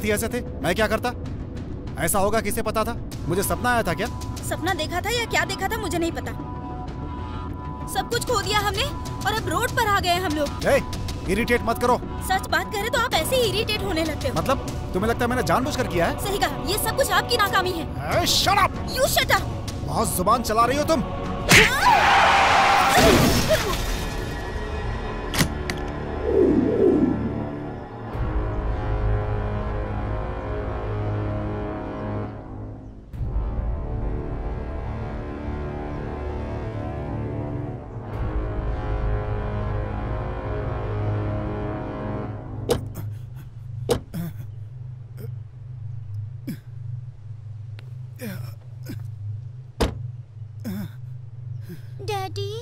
साथ ही ऐसे थे, मैं क्या करता? ऐसा होगा किसे पता था? मुझे सपना आया था क्या? सपना देखा था या क्या देखा था मुझे नहीं पता। सब कुछ खो दिया हमने और अब रोड पर आ गए हम लोग। इरिटेट मत करो। सच बात करें तो आप ऐसे ही इरिटेट होने लगते हो। मतलब तुम्हें लगता है मैंने जानबूझकर किया है? सही कहा, ये सब कुछ आपकी नाकामी है। Shut up! You shut up! बहुत जुबान चला रही हो तुम। डैडी,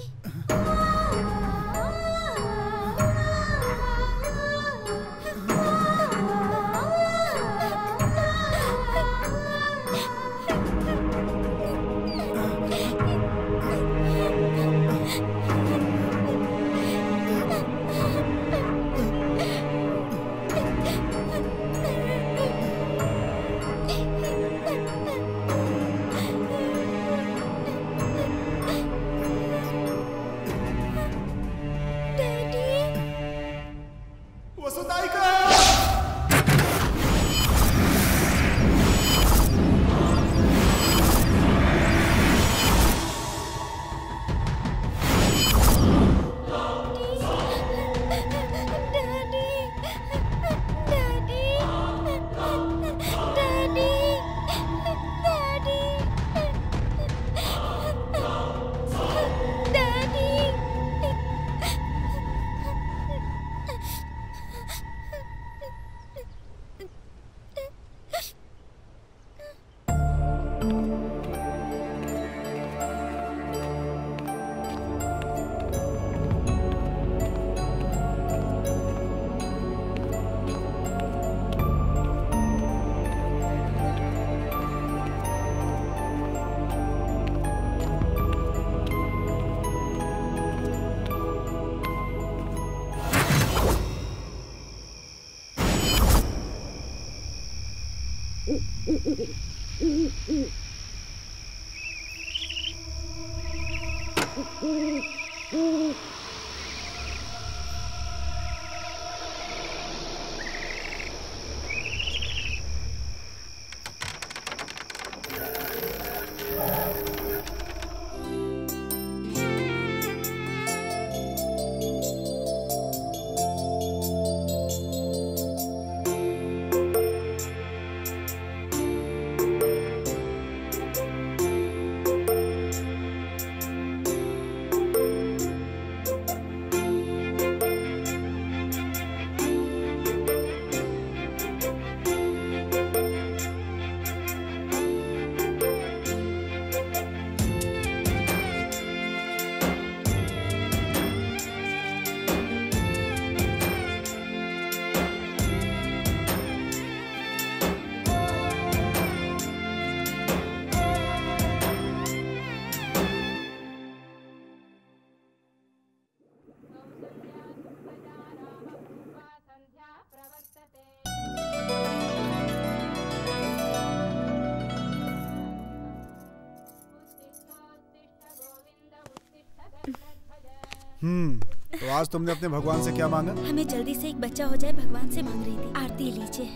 तो आज तुमने अपने भगवान से क्या मांगा? हमें जल्दी से एक बच्चा हो जाए, भगवान से मांग रही थी। आरती लीजिए।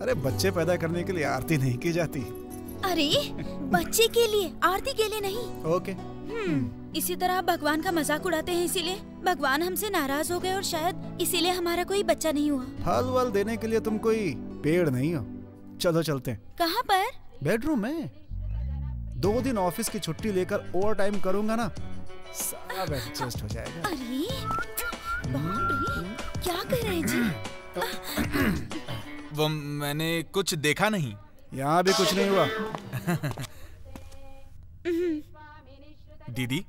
अरे बच्चे पैदा करने के लिए आरती नहीं की जाती। अरे बच्चे के लिए, आरती के लिए नहीं। ओके। इसी तरह आप भगवान का मजाक उड़ाते हैं, इसीलिए भगवान हमसे नाराज हो गए और शायद इसीलिए हमारा कोई बच्चा नहीं हुआ। फल वल देने के लिए तुम कोई पेड़ नहीं हो। चलो चलते हैं। कहाँ पर? बेडरूम में। 2 दिन ऑफिस की छुट्टी लेकर ओवर टाइम करूंगा ना, सब एडजस्ट हो जाएगा। अरे बाप रे, क्या कर रहे हैं जी? वो मैंने कुछ देखा नहीं। यहाँ भी कुछ नहीं हुआ। दीदी,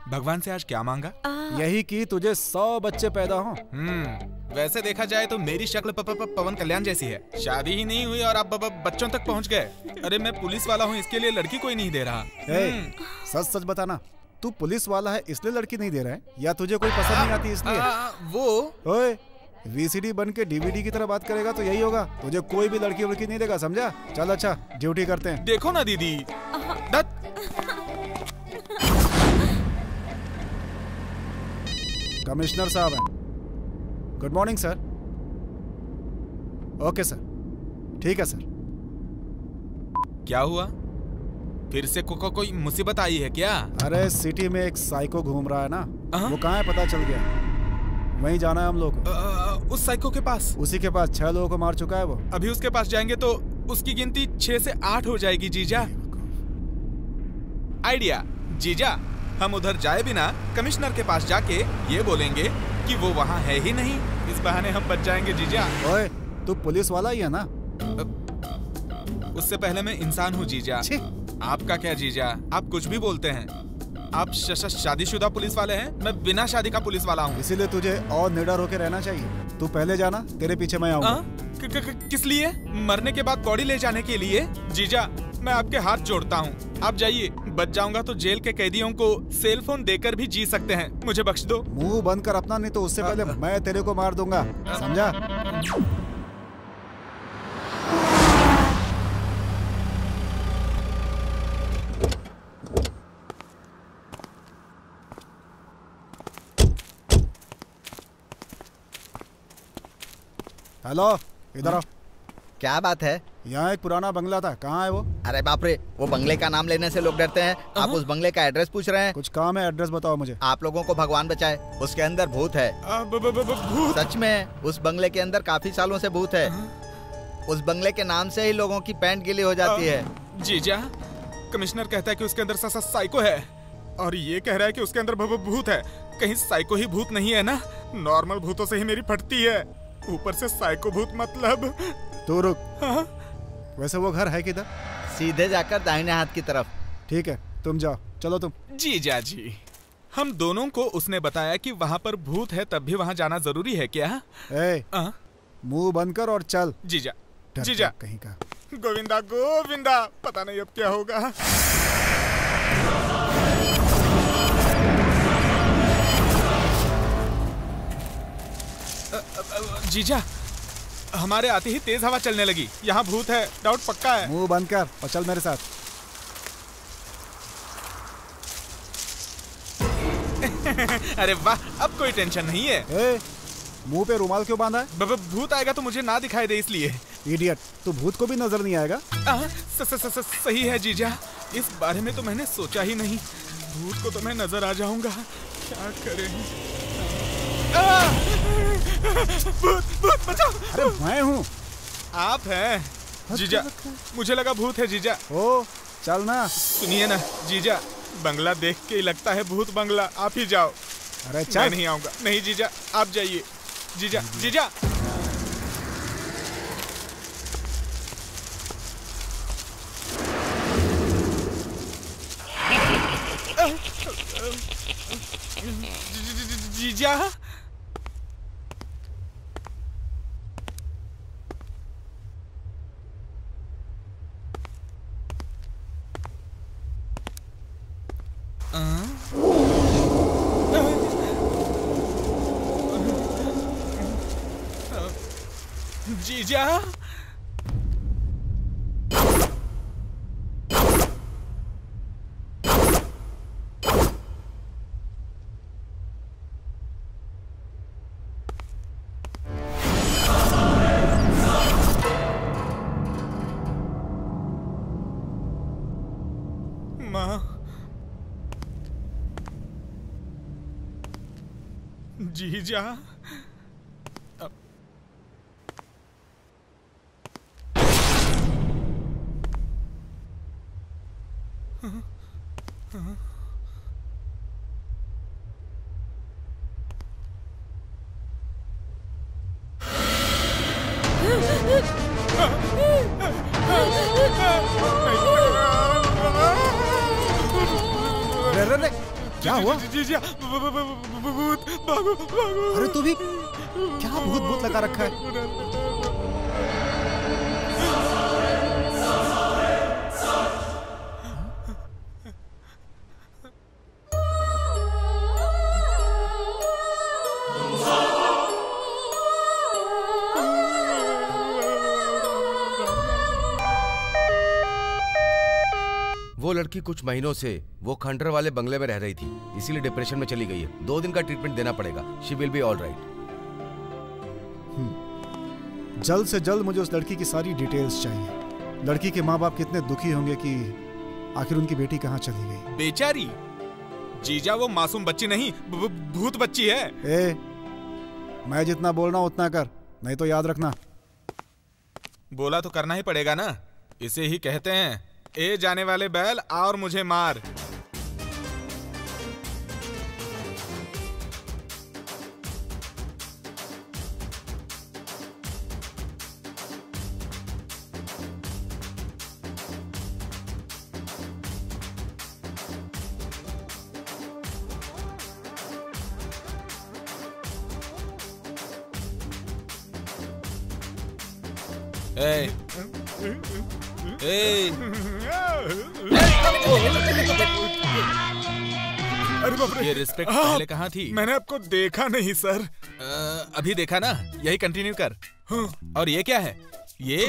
भगवान से आज क्या मांगा? यही कि तुझे 100 बच्चे पैदा हों। वैसे देखा जाए तो मेरी शक्ल पवन कल्याण जैसी है। शादी ही नहीं हुई और आप बच्चों तक पहुंच गए। अरे मैं पुलिस वाला हूँ, इसके लिए लड़की कोई नहीं दे रहा। सच सच बताना, तू पुलिस वाला है इसलिए लड़की नहीं दे रहा है या तुझे कोई पसंद नहीं आती इसलिए? वो ओए, वीसीडी बन के डीवीडी की तरह बात करेगा तो यही होगा। तुझे कोई भी लड़की वड़की नहीं देगा, समझा? चल अच्छा, ड्यूटी करते हैं। देखो ना दीदी। कमिश्नर साहब हैं। Good morning sir. Okay sir, ठीक है सर। क्या हुआ? फिर से कोई मुसीबत आई है क्या? अरे सिटी में एक साइको घूम रहा है ना, वो कहाँ है पता चल गया। वहीं जाना है हम लोग को। उस साइको के पास? उसी के पास 6 लोगों को मार चुका है वो। अभी उसके पास जाएंगे तो उसकी गिनती 6 से 8 हो जाएगी जीजा। आइडिया जीजा, हम उधर जाए बिना कमिश्नर के पास जाके ये बोलेंगे कि वो वहाँ है ही नहीं। इस बहाने हम बच जाएंगे जीजा। ओए, तू पुलिस वाला ही है ना? उससे पहले मैं इंसान हूँ जीजा। आपका क्या जीजा, आप कुछ भी बोलते हैं। आप शादीशुदा पुलिस वाले हैं, मैं बिना शादी का पुलिस वाला हूँ। इसीलिए तुझे और निडर होकर रहना चाहिए। तू पहले जाना, तेरे पीछे मैं आऊंगा। किस लिए? मरने के बाद बॉडी ले जाने के लिए? जीजा मैं आपके हाथ जोड़ता हूँ, आप जाइए। बच जाऊंगा तो जेल के कैदियों को सेल फोन देकर भी जी सकते हैं। मुझे बख्श दो। मुंह बंद कर अपना, नहीं तो उससे पहले मैं तेरे को मार दूंगा, समझा? हेलो, इधर आओ। क्या बात है? यहाँ एक पुराना बंगला था, कहाँ है वो? अरे बाप रे, वो बंगले का नाम लेने से लोग डरते हैं। आप उस बंगले का एड्रेस पूछ रहे हैं? कुछ काम है, एड्रेस बताओ मुझे। आप लोगों को भगवान बचाए, उसके अंदर भूत है। भूत? सच में, उस बंगले के अंदर काफी सालों से भूत है। उस बंगले के नाम से ही लोगों की पैंट गीली हो जाती है। जीजा, कमिश्नर कहता है कि उसके अंदर साइको है और ये कह रहा है कि उसके अंदर भूत है। कहीं साइको ही भूत नहीं है ना? नॉर्मल भूतों से ही मेरी फटती है, ऊपर से साइको भूत मतलब। तू रुक। वैसे वो घर है किधर? सीधे जाकर दाहिने हाथ की तरफ। ठीक है, तुम जाओ। चलो तुम। जीजा जी, हम दोनों को उसने बताया कि वहाँ पर भूत है, तब भी वहाँ जाना जरूरी है क्या? मुंह बंद कर और चल। जीजा, जीजा कहीं का। गोविंदा गोविंदा, पता नहीं अब क्या होगा। जीजा, हमारे आते ही तेज हवा चलने लगी। यहाँ भूत है, डाउट पक्का है। मुंह बंद कर और चल मेरे साथ। अरे वाह, अब कोई टेंशन नहीं है। मुंह पे रुमाल क्यों बांधा है? भूत आएगा तो मुझे ना दिखाई दे इसलिए। इडियट, तू भूत को भी नजर नहीं आएगा? सही है जीजा, इस बारे में तो मैंने सोचा ही नहीं। भूत को तो मैं नजर आ जाऊंगा, क्या करें? भूत भूत बचाओ! अरे मैं हूँ। आप हैं जीजा, मुझे लगा भूत है जीजा। ओ चल ना। सुनिए ना जीजा, बंगला देख के ही लगता है भूत बंगला। आप ही जाओ। अरे चल। मैं नहीं आऊंगा। नहीं जीजा, आप जाइए। जीजा जीजा। जीजा, जीजा, माँ, जीजा, क्या हुआ? जीजा, भूत, भागो भागो। अरे तू भी क्या भूत भूत लगा रखा है? वो लड़की कुछ महीनों से वो खंडर वाले बंगले में रह रही थी, इसीलिए डिप्रेशन में चली गई है। 2 दिन का ट्रीटमेंट देना पड़ेगा। She will be all right. जल्द से जल्द मुझे उस लड़की की सारी डिटेल्स चाहिए। लड़की के माँ बाप कितने दुखी होंगे कि आखिर उनकी बेटी कहाँ चली गई। बेचारी जीजा, वो मासूम बच्ची नहीं, भूत बच्ची है। ए, मैं जितना बोल रहा हूँ उतना कर, नहीं तो याद रखना। बोला तो करना ही पड़ेगा ना। इसे ही कहते हैं ए जाने वाले बैल और मुझे मार। ए, ए, अरे बाप रे, ये रिस्पेक्ट पहले कहाँ थी? मैंने आपको देखा नहीं सर। अभी देखा ना, यही कंटिन्यू कर। और ये क्या है? ये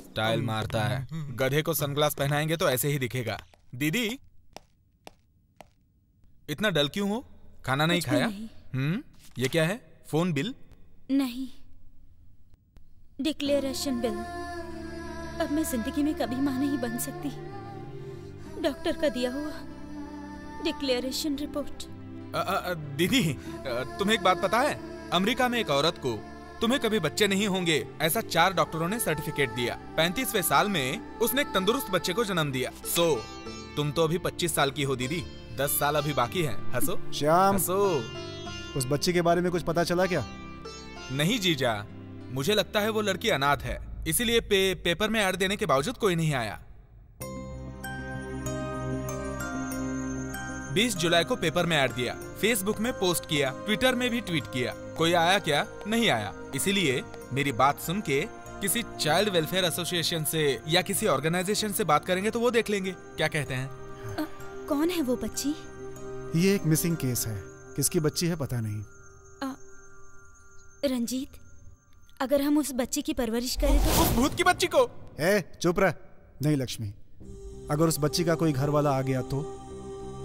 स्टाइल मारता है। गधे को सनग्लास पहनाएंगे तो ऐसे ही दिखेगा। दीदी इतना डल क्यों हो? खाना नहीं खाया? ये क्या है? Phone bill? नहीं, डिक्लेरेशन बिल। अब मैं जिंदगी में कभी मां नहीं बन सकती। डॉक्टर का दिया हुआ डिक्लेरेशन रिपोर्ट। दीदी तुम्हें एक बात पता है? अमेरिका में एक औरत को तुम्हें कभी बच्चे नहीं होंगे ऐसा 4 डॉक्टरों ने सर्टिफिकेट दिया। 35वें साल में उसने एक तंदुरुस्त बच्चे को जन्म दिया। तुम तो अभी 25 साल की हो दीदी, 10 साल अभी बाकी हैं। हंसो श्याम, हंसो। उस बच्ची के बारे में कुछ पता चला क्या? नहीं जीजा, मुझे लगता है वो लड़की अनाथ है, इसीलिए पेपर में ऐड देने के बावजूद कोई नहीं आया। 20 जुलाई को पेपर में ऐड दिया, फेसबुक में पोस्ट किया, ट्विटर में भी ट्वीट किया। कोई आया क्या? नहीं आया। इसीलिए मेरी बात सुन के किसी चाइल्ड वेलफेयर एसोसिएशन से या किसी ऑर्गेनाइजेशन से बात करेंगे तो वो देख लेंगे। क्या कहते हैं? कौन है वो बच्ची? ये एक मिसिंग केस है। किसकी बच्ची है पता नहीं। रंजीत, अगर हम उस बच्ची की परवरिश करें तो। उस भूत की बच्ची को? चुप रह। नहीं लक्ष्मी, अगर उस बच्ची का कोई घर वाला आ गया तो?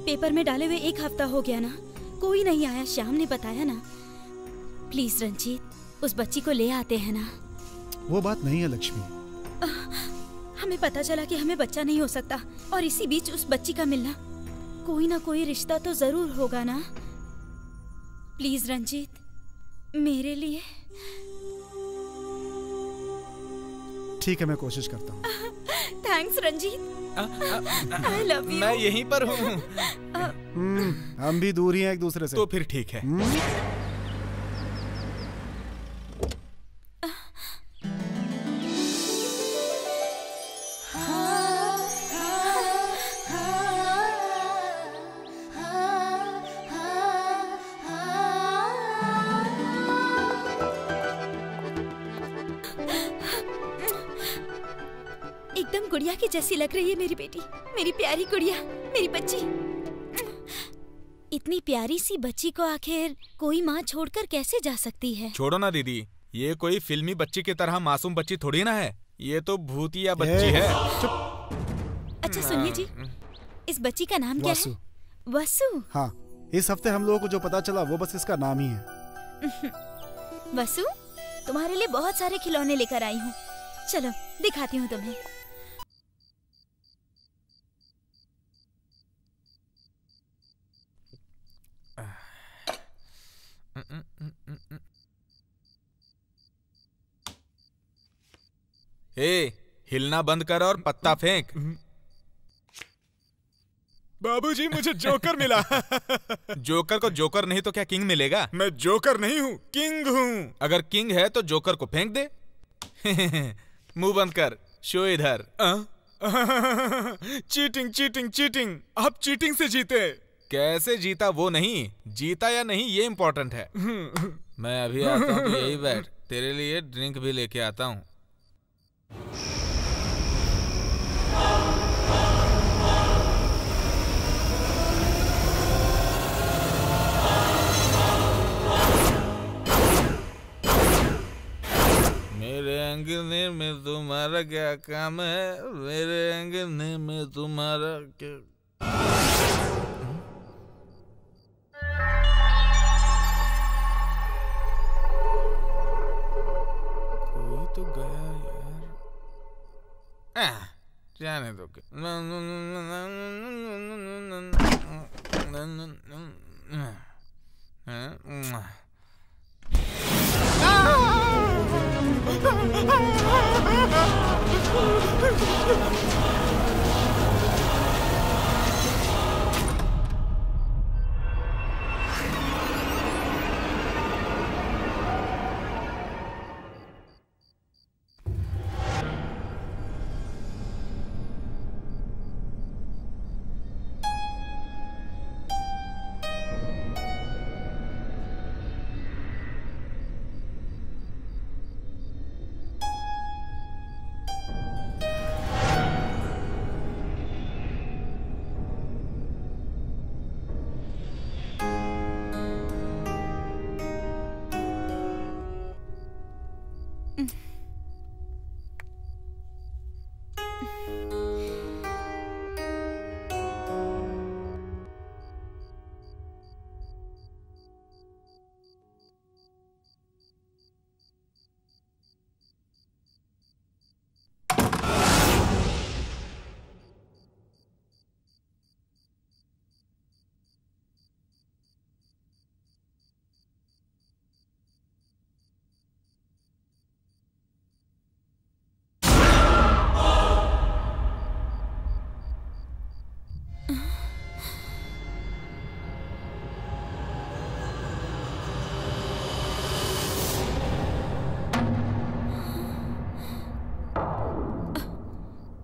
पेपर में डाले हुए 1 हफ्ता हो गया ना, कोई नहीं आया। श्याम ने बताया ना। प्लीज रंजीत, उस बच्ची को ले आते हैं ना। वो बात नहीं है लक्ष्मी। हमें पता चला कि हमें बच्चा नहीं हो सकता, और इसी बीच उस बच्ची का मिलना, कोई ना कोई रिश्ता तो जरूर होगा ना। प्लीज रंजीत, मेरे लिए। ठीक है, मैं कोशिश करता हूँ। Thanks Ranjit. I love you. मैं यहीं पर हूँ। हम भी दूर ही हैं एक दूसरे से। तो फिर ठीक है। एकदम गुड़िया की जैसी लग रही है मेरी बेटी, मेरी प्यारी गुड़िया, मेरी बच्ची। इतनी प्यारी सी बच्ची को आखिर कोई माँ छोड़कर कैसे जा सकती है? छोड़ो ना दीदी, ये कोई फिल्मी बच्ची की तरह मासूम बच्ची थोड़ी ना है। ये तो भूतिया बच्ची है। चुप। अच्छा सुनिए जी, इस बच्ची का नाम क्या है? वसु। हाँ, इस हफ्ते हम लोगों को जो पता चला वो बस इसका नाम ही है। वसु, तुम्हारे लिए बहुत सारे खिलौने लेकर आई हूँ। चलो दिखाती हूँ तुम्हें। हिलना बंद कर और पत्ता फेंक। बाबूजी, मुझे जोकर मिला। जोकर को जोकर नहीं तो क्या किंग मिलेगा? मैं जोकर नहीं हूँ, किंग हूँ। अगर किंग है तो जोकर को फेंक दे। मुंह बंद कर, शो इधर। Cheating cheating cheating. आप चीटिंग से जीते। कैसे जीता वो नहीं, जीता या नहीं ये इम्पोर्टेंट है। मैं अभी आता हूँ, यही बैठ, तेरे लिए ड्रिंक भी लेके आता हूँ। मेरे अंगने में तुम्हारा क्या काम है? मेरे अंगने में तुम्हारा क्या? कोई तो गया यार। जाने दो।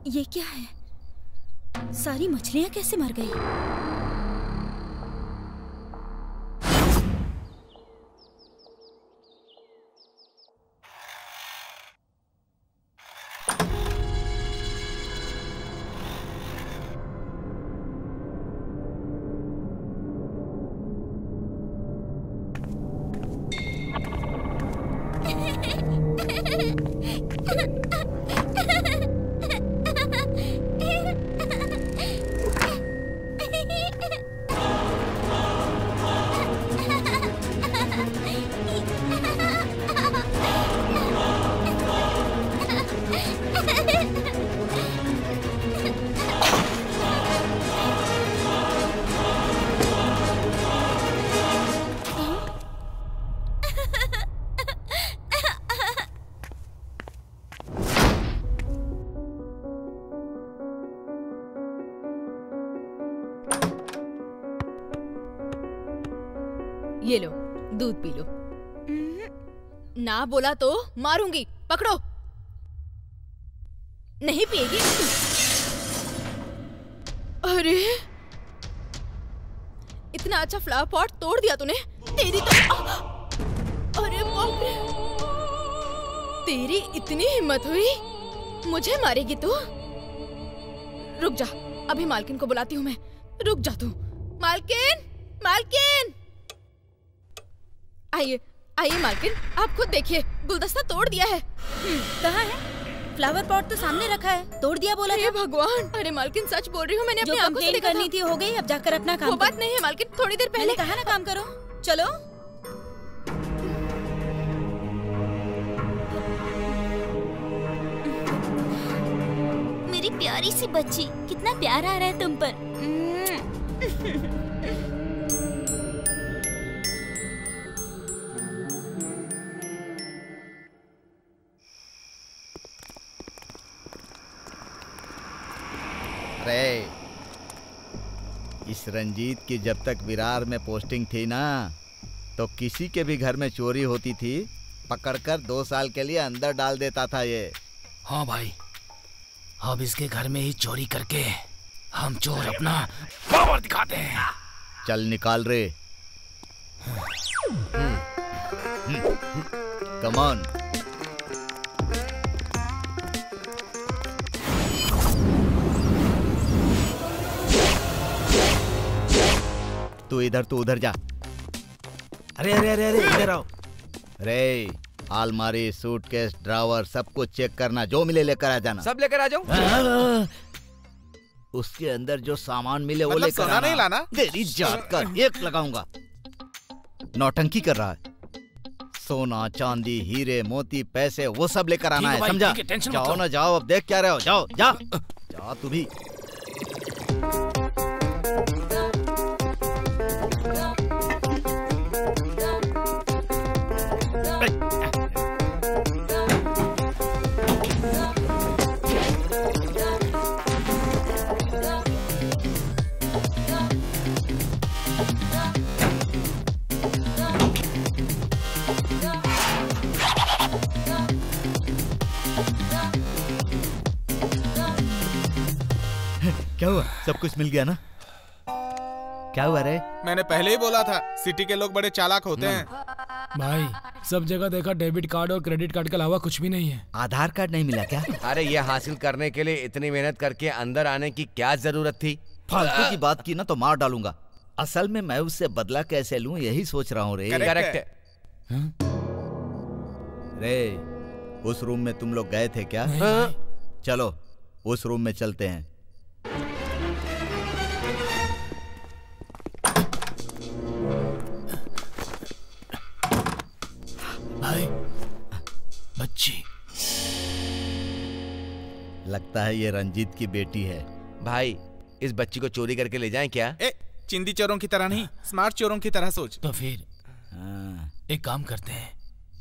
ये क्या है? सारी मछलियां कैसे मर गई? ये लो, दूध पी लो। ना बोला तो मारूंगी, पकड़ो। नहीं पिएगी? अरे इतना अच्छा फ्लावर पॉट तोड़ दिया तूने। तेरी तो अरे बाप रे, तेरी इतनी हिम्मत हुई, मुझे मारेगी तू? रुक जा, अभी मालकिन को बुलाती हूँ मैं। रुक जा तू। मालकिन, मालकिन, आइए आइए मालकिन, आप खुद देखिए, गुलदस्ता तोड़ दिया है। कहाँ है? फ्लावर पॉट तो सामने रखा है, तोड़ दिया बोला था। भगवान, अरे मालकिन सच बोल रही हूँ, मैंने अपनी आंखों से देखा था। करनी थी हो गई, अब जाकर अपना काम वो बात नहीं है मालकिन, थोड़ी देर पहले कहा ना काम करो। चलो। मेरी प्यारी सी बच्ची, कितना प्यार आ रहा है तुम पर। अरे इस रंजीत की जब तक विरार में पोस्टिंग थी ना, तो किसी के भी घर में चोरी होती थी, पकड़कर 2 साल के लिए अंदर डाल देता था ये। हाँ भाई, अब इसके घर में ही चोरी करके हम चोर अपना पावर दिखाते हैं। चल निकाल रे। Come on. तू इधर, तू उधर जा। अरे अरे अरे अरे, इधर आओ। रे अलमारी, सूटकेस, ड्रावर सब कुछ चेक करना, जो मिले लेकर आ जाना। सब लेकर आ जाऊं? उसके अंदर जो सामान मिले वो मतलब लेकर सोना नहीं लाना? तेरी जात का एक लगाऊंगा। नौटंकी कर रहा है। सोना, चांदी, हीरे, मोती, पैसे वो सब लेकर आना है, समझा? जाओ ना, जाओ, अब देख क्या रहे हो, जाओ जा जा तू भी। क्या हुआ? सब कुछ मिल गया ना? क्या हुआ रे? मैंने पहले ही बोला था, सिटी के लोग बड़े चालाक होते हैं। भाई सब जगह देखा, डेबिट कार्ड और क्रेडिट कार्ड के अलावा कुछ भी नहीं है। आधार कार्ड नहीं मिला क्या? अरे ये हासिल करने के लिए इतनी मेहनत करके अंदर आने की क्या जरूरत थी? फालतू की बात की ना तो मार डालूंगा। असल में मैं उससे बदला कैसे लूं यही सोच रहा हूँ रे। करेक्ट है। रे उस रूम में तुम लोग गए थे क्या? चलो उस रूम में चलते हैं। भाई बच्ची लगता है ये रंजीत की बेटी है। भाई इस बच्ची को चोरी करके ले जाएं क्या? चिंदी चोरों की तरह नहीं, स्मार्ट चोरों की तरह सोच। तो फिर एक काम करते हैं,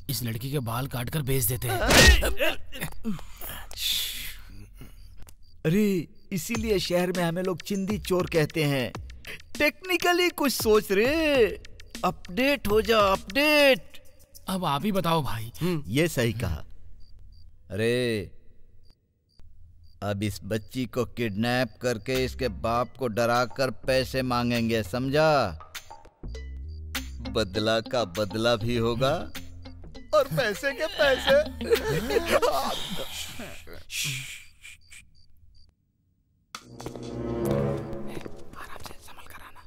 इस लड़की के बाल काटकर बेच देते हैं। अरे इसीलिए शहर में हमें लोग चिंदी चोर कहते हैं। टेक्निकली कुछ सोच रे, अपडेट हो जा, अपडेट। अब आप ही बताओ भाई। ये सही कहा। अरे अब इस बच्ची को किडनैप करके इसके बाप को डराकर पैसे मांगेंगे, समझा? बदला का बदला भी होगा और पैसे के पैसे। आराम से संभल कर आना।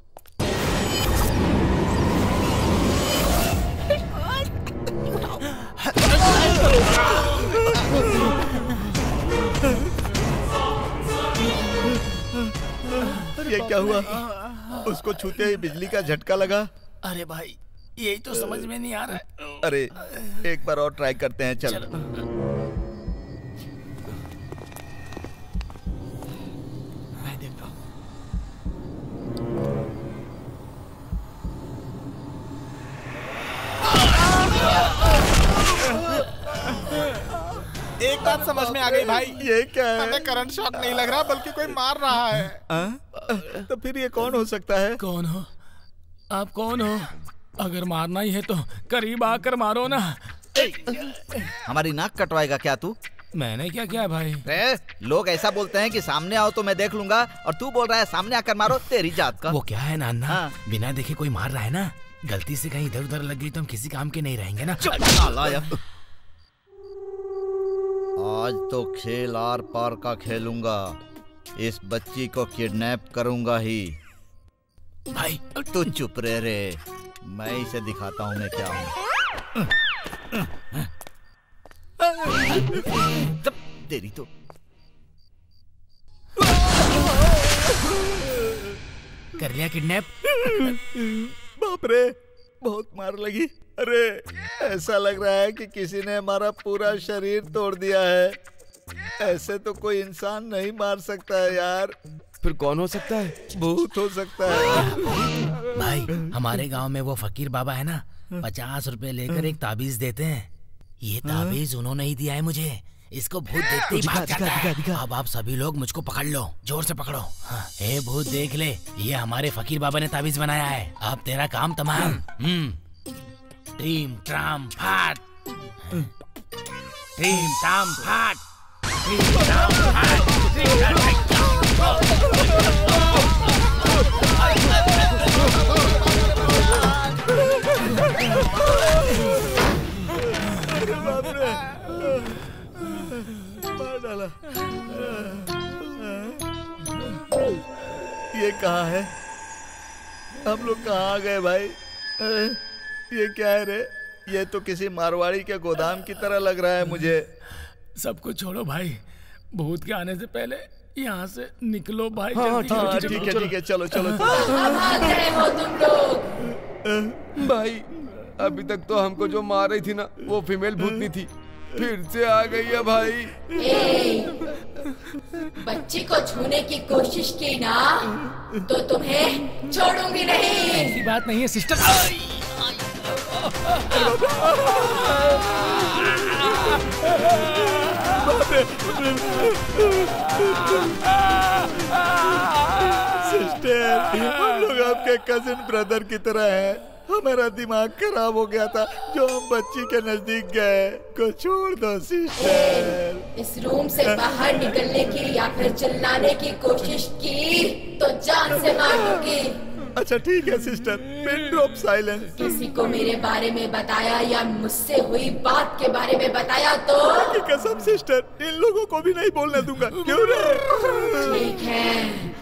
ये क्या हुआ? उसको छूते ही बिजली का झटका लगा। अरे भाई यही तो समझ में नहीं आ रहा है। अरे एक बार और ट्राई करते हैं, चल। मैं देखता हूँ। एक बात समझ में आ गई भाई। ये क्या है? हमें करंट शॉक नहीं लग रहा बल्कि कोई मार रहा है। तो फिर ये कौन हो सकता है? कौन हो आप? कौन हो? अगर मारना ही है तो करीब आकर मारो ना। हमारी नाक कटवाएगा क्या तू? मैंने क्या किया भाई? लोग ऐसा बोलते हैं कि सामने आओ तो मैं देख लूंगा, और तू बोल रहा है सामने आकर मारो। तेरी जात का। वो क्या है नाना, हाँ। बिना देखे कोई मार रहा है ना, गलती से कहीं इधर उधर लग गई तो हम किसी काम के नहीं रहेंगे ना। आज तो खेल आर पार का खेलूंगा। इस बच्ची को किडनैप करूंगा ही। भाई तू चुप रह रे, मैं इसे दिखाता हूँ मैं क्या हूँ। तेरी तो कर लिया किडनैप? बाप रे, बहुत मार लगी। अरे ऐसा लग रहा है कि किसी ने हमारा पूरा शरीर तोड़ दिया है। ऐसे तो कोई इंसान नहीं मार सकता है यार। फिर कौन हो सकता है? भूत हो सकता है। भाई हमारे गांव में वो फकीर बाबा है ना, 50 रुपए लेकर एक ताबीज देते हैं। ये ताबीज उन्होंने ही दिया है मुझे। इसको भूत देखते ही भाग जाता है। अब आप सभी लोग मुझको पकड़ लो, जोर से पकड़ो। हे भूत देख ले, ये हमारे फकीर बाबा ने ताबीज बनाया है। अब तेरा काम तमाम। टीम ट्राम फाट, टीम ट्राम फाट, टीम ट्राम फाट। मार डाला। ये कहाँ है? हम लोग कहाँ आ गए भाई? ये क्या है रे? ये तो किसी मारवाड़ी के गोदाम की तरह लग रहा है मुझे। सब कुछ छोड़ो भाई, भूत के आने से पहले यहाँ से निकलो भाई। हाँ, ठीक है, चलो। भाग रहे हो तुम लोग। भाई अभी तक तो हमको जो मार रही थी ना वो फीमेल भूतनी थी, फिर से आ गई है भाई। बच्ची को छूने की कोशिश की ना तो तुम्हें छोड़ूंगी नहीं। ऐसी बात नहीं है सिस्टर। सिस्टर, हम लोग आपके कजिन ब्रदर की तरह हैं। हमारा दिमाग खराब हो गया था जो हम बच्ची के नजदीक गए। को छोड़ दो सिस्टर। इस रूम से बाहर निकलने की या फिर चिल्लाने की कोशिश की तो जान से मार दूंगी। अच्छा ठीक है सिस्टर, पिन ड्रॉप साइलेंस। किसी को मेरे बारे में बताया या मुझसे हुई बात के बारे में बताया तो की कसम सिस्टर, इन लोगों को भी नहीं बोलने दूंगा। क्यों रे? ठीक है।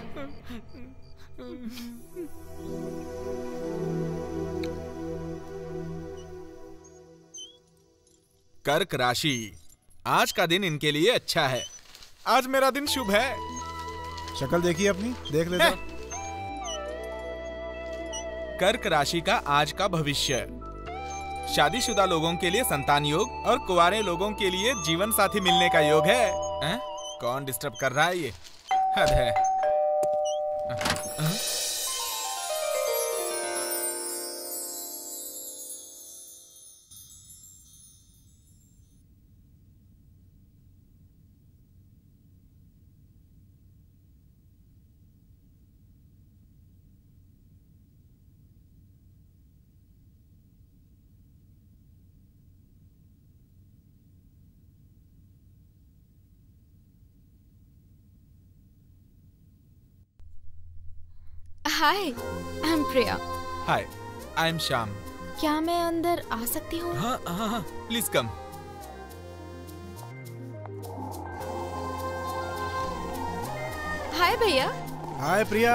कर्क राशि, आज का दिन इनके लिए अच्छा है। आज मेरा दिन शुभ है। शक्ल देखिए अपनी, देख लेता। कर्क राशि का आज का भविष्य। शादीशुदा लोगों के लिए संतान योग और कुंवारे लोगों के लिए जीवन साथी मिलने का योग है। कौन डिस्टर्ब कर रहा है ये? हद है। Hi, I am Priya. Hi, I am Shyam. क्या मैं अंदर आ सकती हूँ? हाँ, प्लीज कम। हाय भैया। हाय प्रिया।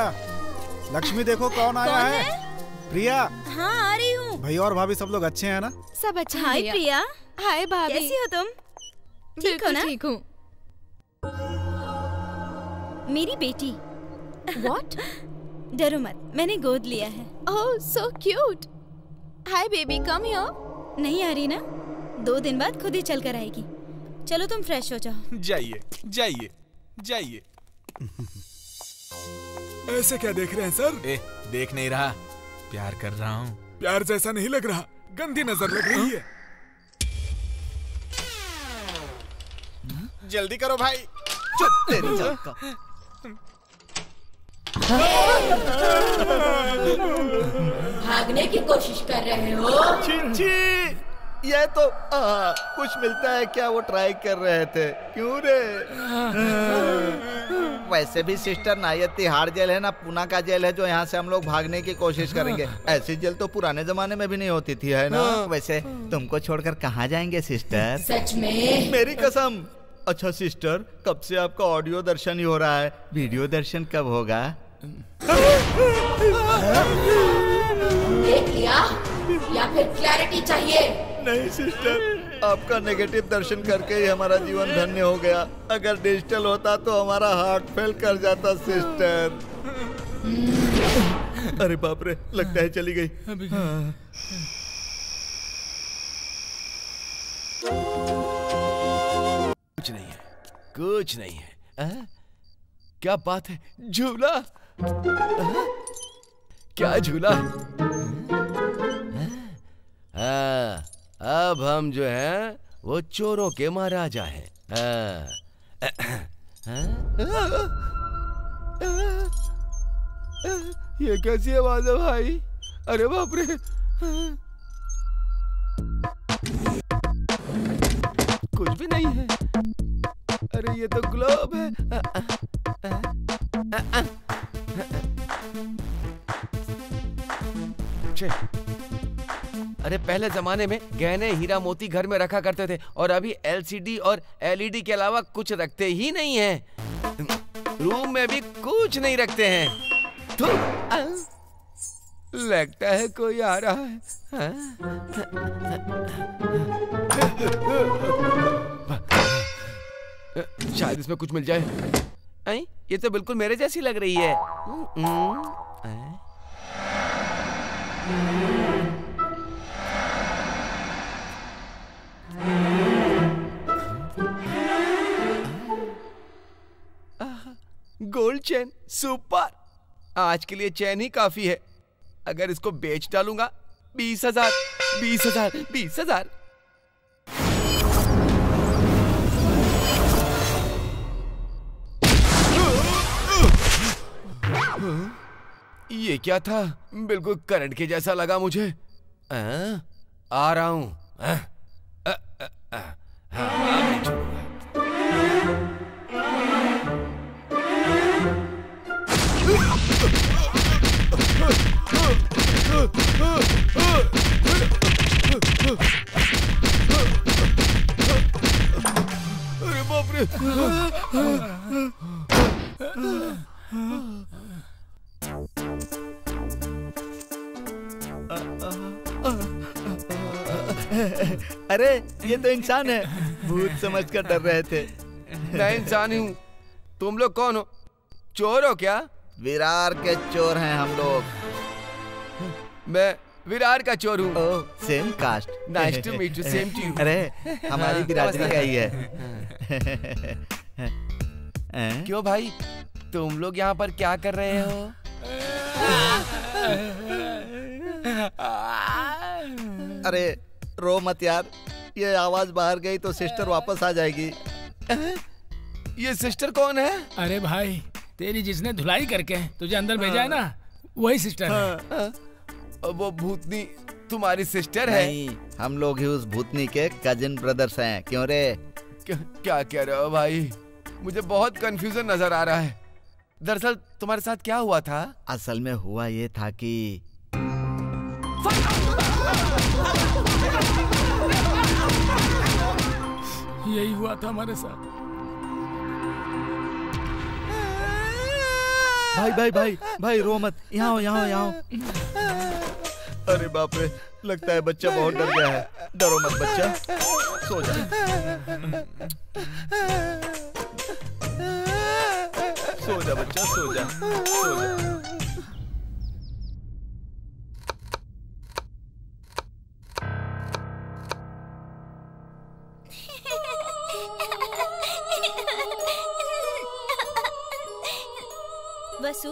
लक्ष्मी देखो कौन आया है। प्रिया। हाँ आ रही हूँ। भैया और भाभी सब लोग अच्छे हैं ना? सब अच्छे हैं। हाय प्रिया। हाय भाभी। कैसी हो तुम? ठीक हो ना? ठीक हूँ। मेरी बेटी। What? डरो मत, मैंने गोद लिया है। Oh, so cute. Hi baby, come here. नहीं आ रही ना? 2 दिन बाद खुद ही चल कर आएगी। चलो तुम फ्रेश हो जाओ। जाइए। ऐसे क्या देख रहे हैं सर? देख नहीं रहा, प्यार कर रहा हूँ। प्यार जैसा नहीं लग रहा, गंदी नजर लग रही है। जल्दी करो भाई। चुप तेरी जात का। भागने की कोशिश कर रहे हो? छी, ये तो कुछ मिलता है क्या? वो ट्राई कर रहे थे। क्यों रे? वैसे भी सिस्टर ना ये तिहाड़ जेल है ना पूना का जेल है जो यहाँ से हम लोग भागने की कोशिश करेंगे। ऐसी जेल तो पुराने जमाने में भी नहीं होती थी, है ना? वैसे तुमको छोड़कर कहाँ जाएंगे सिस्टर? सच में? मेरी कसम। अच्छा सिस्टर, कब से आपका ऑडियो दर्शन ही हो रहा है, वीडियो दर्शन कब होगा? देख लिया या फिर क्लैरिटी चाहिए? नहीं सिस्टर, आपका नेगेटिव दर्शन करके ही हमारा जीवन धन्य हो गया। अगर डिजिटल होता तो हमारा हार्ट फेल कर जाता सिस्टर। अरे बाप रे, लगता है चली गई। कुछ नहीं है। क्या बात है? झूला? क्या झूला? अब हम जो हैं वो चोरों के महाराजा हैं। ये कैसी आवाज है भाई? अरे बाप रे, कुछ भी नहीं है। अरे ये तो ग्लोब है। अरे पहले जमाने में गहने हीरा मोती घर में रखा करते थे और अभी एलसीडी और एलईडी के अलावा कुछ रखते ही नहीं हैं। रूम में भी कुछ नहीं रखते हैं। लगता है कोई आ रहा है। शायद इसमें कुछ मिल जाए। ये तो बिल्कुल मेरे जैसी लग रही है। Gold chain, super. आज के लिए चैन ही काफी है। अगर इसको बेच डालूंगा 20,000, 20,000, 20,000। ये क्या था? बिल्कुल करंट के जैसा लगा मुझे। आ रहा हूं। अरे बाप रे! अरे ये तो इंसान है, भूत समझकर डर रहे थे। मैं इंसान ही हूँ। तुम लोग कौन हो? चोर हो क्या? विरार के चोर हैं हम लोग। मैं विरार का चोर हूँ। Same caste. Nice to meet you, same to you. अरे हमारी बिरादरी का ही है। क्यों भाई, तुम लोग यहाँ पर क्या कर रहे हो? अरे रो मत यार, ये आवाज बाहर गई तो सिस्टर वापस आ जाएगी। ये सिस्टर कौन है? अरे भाई, तेरी जिसने धुलाई करके तुझे अंदर भेजा है ना, वही सिस्टर है। वो भूतनी तुम्हारी सिस्टर है? नहीं, हम लोग ही उस भूतनी के कजिन ब्रदर्स हैं। क्यों रे? क्या कह रहे हो भाई? मुझे बहुत कंफ्यूजन नजर आ रहा है। दरअसल तुम्हारे साथ क्या हुआ था? असल में हुआ ये था कि यही हुआ था हमारे साथ। भाई भाई भाई भाई रो मत, यहाँ हो यहाँ हो यहाँ हो। अरे बाप रे, लगता है बच्चा बहुत डर गया है। डरो मत बच्चा, सो जा। सो जा बच्चा, सो जा, सो जा। वसु,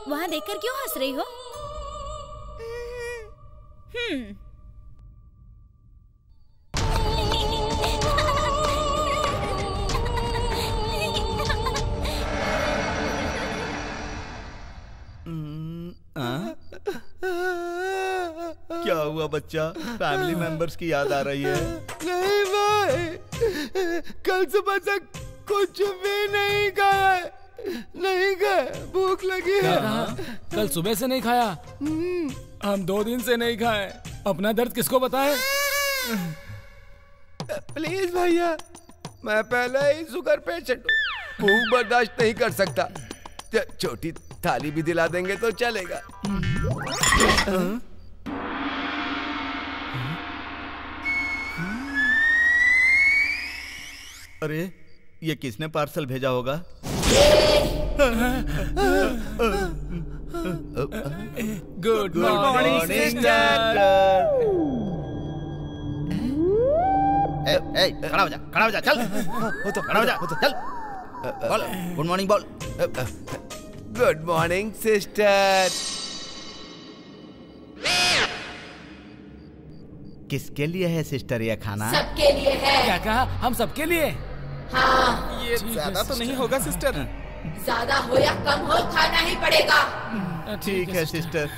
वहां देखकर क्यों हंस रही हो? क्या हुआ बच्चा? फैमिली मेंबर्स की याद आ रही है? नहीं भाई, कल सुबह से कुछ भी नहीं खाया है। नहीं खाया, भूख लगी है। कल सुबह से नहीं खाया? हम 2 दिन से नहीं खाए। अपना दर्द किसको बताएं? प्लीज भैया, मैं पहले ही शुगर पेशेंट हूँ, भूख बर्दाश्त नहीं कर सकता। छोटी थाली भी दिला देंगे तो चलेगा। अरे ये किसने पार्सल भेजा होगा? Good morning sister. खड़ा हो जा, खड़ा हो जा, चल। खड़ा हो जा, चल। बोल, गुड मॉर्निंग बोल। Good morning sister. किसके लिए है सिस्टर ये खाना? सबके लिए है। क्या कहा? हम सबके लिए? हाँ। ये ज्यादा तो नहीं होगा सिस्टर? ज्यादा हो या कम हो, खाना ही पड़ेगा। ठीक है सिस्टर।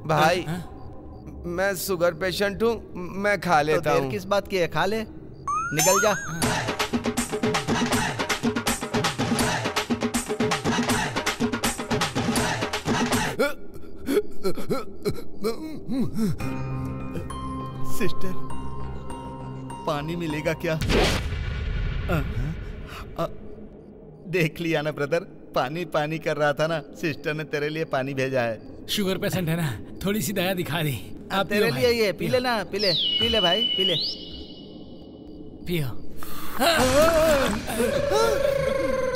भाई, मैं शुगर पेशेंट हूँ, मैं खा लेता हूँ। किस बात की है? खा ले, निकल जा। सिस्टर, पानी मिलेगा क्या? देख लिया ना ब्रदर, पानी पानी कर रहा था ना, सिस्टर ने तेरे लिए पानी भेजा है। शुगर पेशेंट है ना, थोड़ी सी दया दिखा दी। आप तेरे लिए ये पी ले ना, पी ले भाई, पी ले। पियो।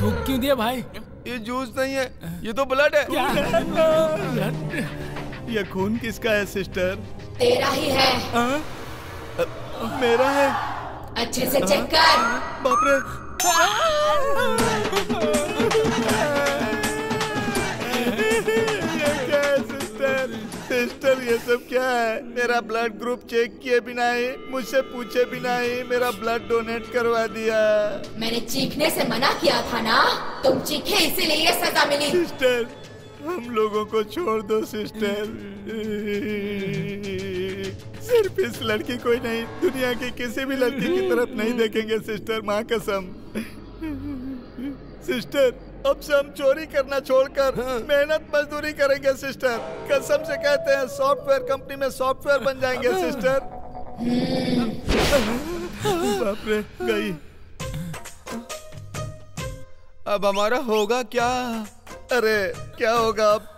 थूक क्यों दिया भाई? ये जूस नहीं है, ये तो ब्लड है। क्या? ये खून किसका है सिस्टर? तेरा ही है। मेरा है। अच्छे से चेक कर। बाप रे। ये क्या है सिस्टर? सिस्टर ये सब क्या है? मेरा ब्लड ग्रुप चेक किए बिना ही, मुझसे पूछे बिना ही मेरा ब्लड डोनेट करवा दिया। मैंने चीखने से मना किया था ना, तुम चीखे इसीलिए ये सजा मिली। सिस्टर हम लोगों को छोड़ दो सिस्टर। सिर्फ इस लड़की को ही नहीं, दुनिया की किसी भी लड़की की तरफ नहीं देखेंगे सिस्टर, माँ कसम। सिस्टर अब से हम चोरी करना छोड़कर मेहनत मजदूरी करेंगे सिस्टर। कसम से कहते हैं सॉफ्टवेयर कंपनी में सॉफ्टवेयर बन जाएंगे सिस्टर। बाप रे गई। अब हमारा होगा क्या? अरे क्या होगा अब?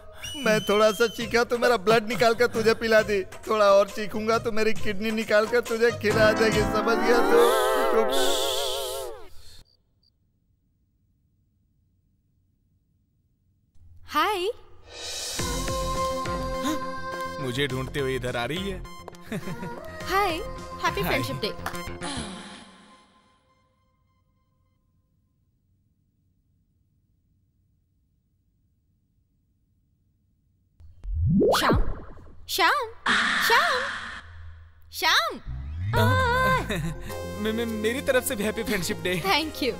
मैं थोड़ा सा चीखा तो मेरा ब्लड निकाल कर तुझे पिला दी, थोड़ा और चीखूंगा तो मेरी किडनी निकाल कर तुझे खिला देगी, समझ गया तो? हाय। मुझे ढूंढते हुए इधर आ रही है। Hi, happy friendship day. Shyam, Shyam, Shyam, Shyam. मेरी तरफ से भी happy friendship day. Thank you.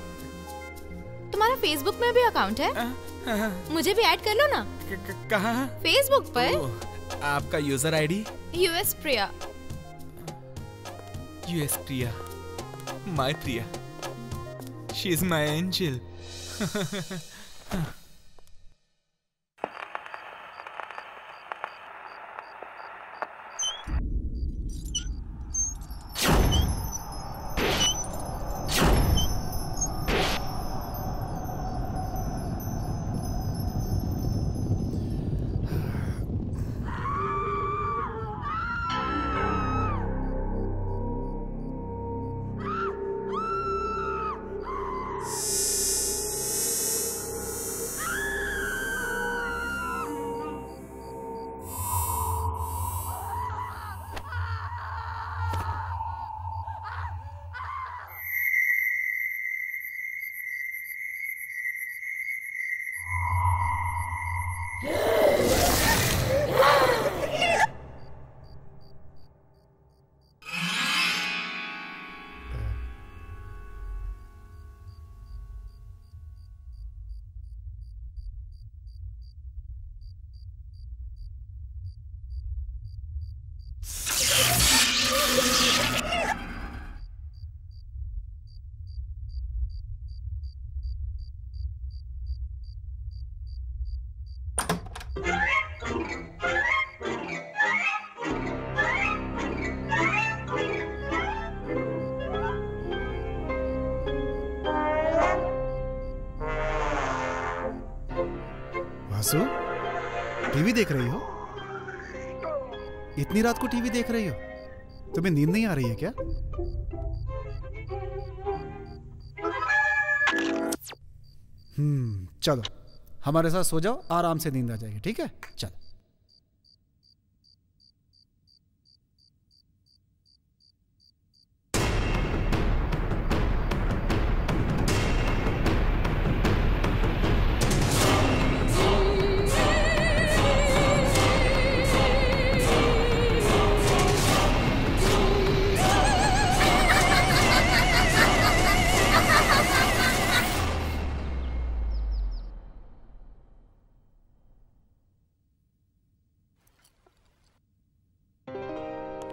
तुम्हारा फेसबुक में भी अकाउंट है? मुझे भी ऐड कर लो ना। कहाँ? फेसबुक पर। आपका user ID? US Priya. US Priya, my Priya, she is my angel. Vasu, TV देख रही हो? इतनी रात को टीवी देख रही हो? तुम्हें नींद नहीं आ रही है क्या? चलो हमारे साथ सो जाओ, आराम से नींद आ जाएगी, ठीक है? चलो।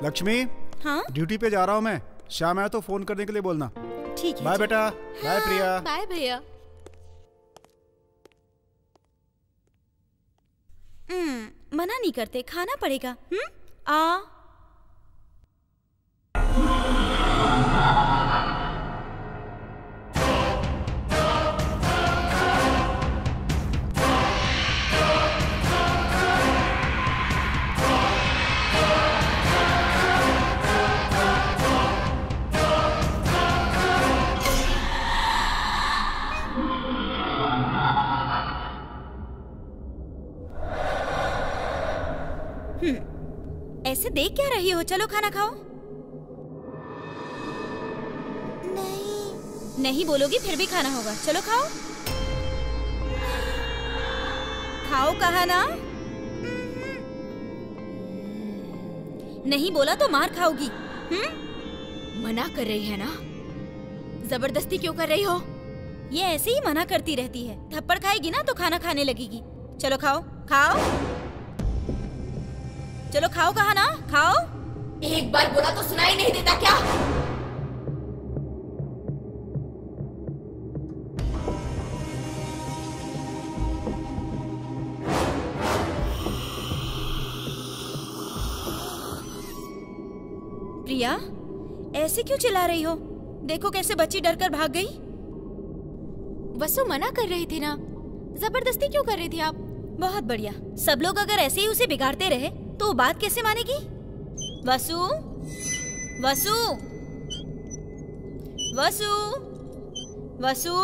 लक्ष्मी, हाँ? ड्यूटी पे जा रहा हूँ मैं, शाम आया तो फोन करने के लिए बोलना। ठीक है। बाय बेटा। बाय प्रिया। बाय भैया। मना नहीं करते, खाना पड़ेगा। आ ऐसे देख क्या रही हो? चलो खाना खाओ। नहीं बोलोगी फिर भी खाना होगा। चलो खाओ। खाओ कहा ना। नहीं बोला तो मार खाओगी। मना कर रही है ना, जबरदस्ती क्यों कर रही हो? ये ऐसे ही मना करती रहती है। थप्पड़ खाएगी ना तो खाना खाने लगेगी। चलो खाओ खाओ। चलो खाओ कहा ना, खाओ। एक बार बोला तो सुनाई नहीं देता क्या? प्रिया, ऐसे क्यों चिल्ला रही हो? देखो कैसे बच्ची डरकर भाग गई। वसु मना कर रही थी ना, जबरदस्ती क्यों कर रही थी आप? बहुत बढ़िया। सब लोग अगर ऐसे ही उसे बिगाड़ते रहे तो वो बात कैसे मानेगी? वसु, वसु, वसु, वसु।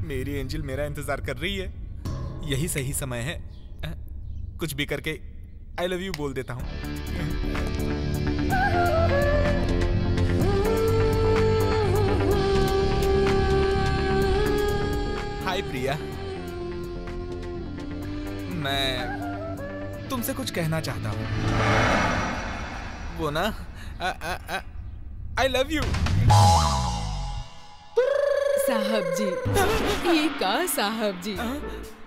मेरी एंजल मेरा इंतजार कर रही है। यही सही समय है। कुछ भी करके आई लव यू बोल देता हूँ। हाय प्रिया, मैं तुमसे कुछ कहना चाहता हूँ। वो ना आई लव यू। साहब जी, ये का साहब जी?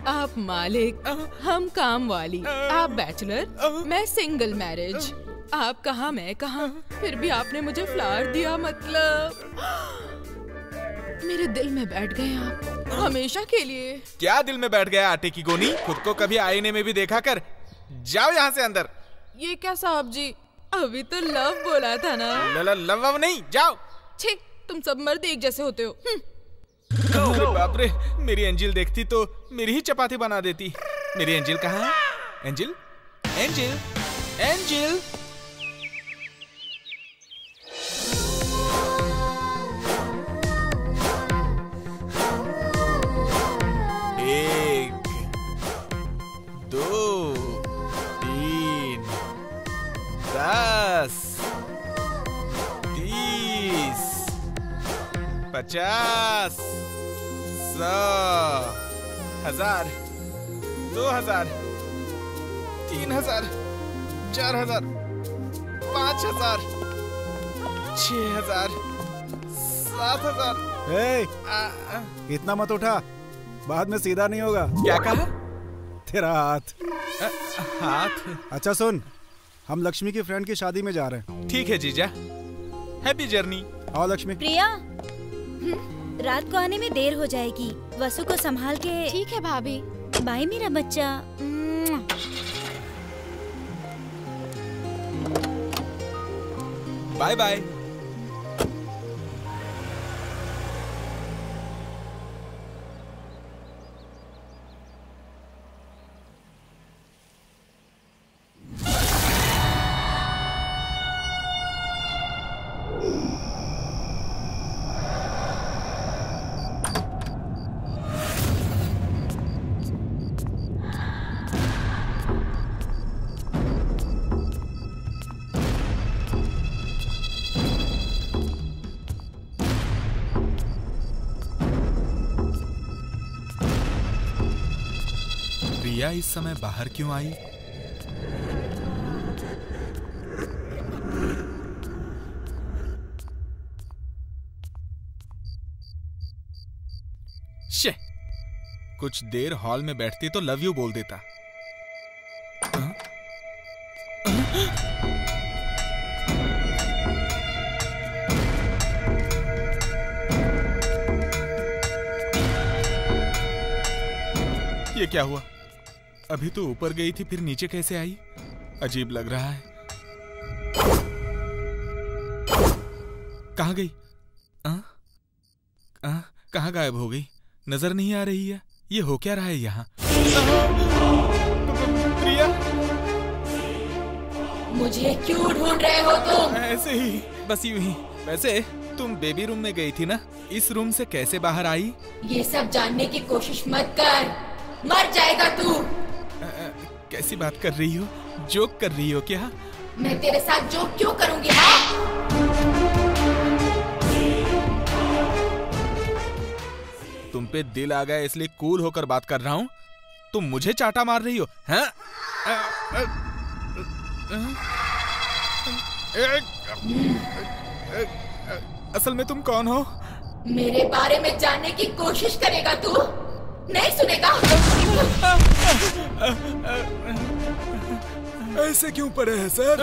आप मालिक, हम काम वाली। आप बैचलर, मैं सिंगल मैरिज। आप कहाँ मैं कहाँ, फिर भी आपने मुझे फ्लावर दिया। मतलब मेरे दिल में बैठ गए आप हमेशा के लिए। क्या दिल में बैठ गया आटे की गोनी? खुद को कभी आईने में भी देखा कर। जाओ यहाँ से अंदर। ये क्या साहब जी, अभी तो लव बोला था ना। लव नहीं, जाओ। छी, तुम सब मर्द एक जैसे होते हो। अरे बाप रे, मेरी एंजिल देखती तो मेरी ही चपाती बना देती। मेरी एंजिल कहाँ है? Angel, angel, angel. एक, दो, तीन, 10, 30, 50, 100, 1000, 2000, 3000, 4000, 5000, 6000, 7000। इतना मत उठा, बाद में सीधा नहीं होगा। क्या कहा? तेरा हाथ। हाथ? अच्छा सुन, हम लक्ष्मी की फ्रेंड की शादी में जा रहे हैं। ठीक है जीजा, हैप्पी जर्नी। आओ लक्ष्मी। प्रिया, रात को आने में देर हो जाएगी। वसु को संभाल के। ठीक है भाभी। बाय मेरा बच्चा। Bye bye. प्रिया इस समय बाहर क्यों आई? शे, कुछ देर हॉल में बैठती तो लव यू बोल देता। ये क्या हुआ? अभी तो ऊपर गई थी, फिर नीचे कैसे आई? अजीब लग रहा है। कहाँ गई? कहाँ गायब हो गई? नजर नहीं आ रही है। ये हो क्या रहा है यहाँ? प्रिया, मुझे क्यों ढूंढ रहे हो तुम? ऐसे ही, बस यूं ही। वैसे तुम बेबी रूम में गई थी ना, इस रूम से कैसे बाहर आई? ये सब जानने की कोशिश मत कर, मर जाएगा तू। कैसी बात कर रही हो? जोक कर रही हो क्या? मैं तेरे साथ जोक क्यों करूंगी? हाँ? तुम पे दिल आ गया इसलिए कूल होकर बात कर रहा हूँ। तुम मुझे चाटा मार रही हो, हैं? असल में तुम कौन हो? मेरे बारे में जानने की कोशिश करेगा तू? नहीं सुनेगा? ऐसे क्यों पड़े हैं सर?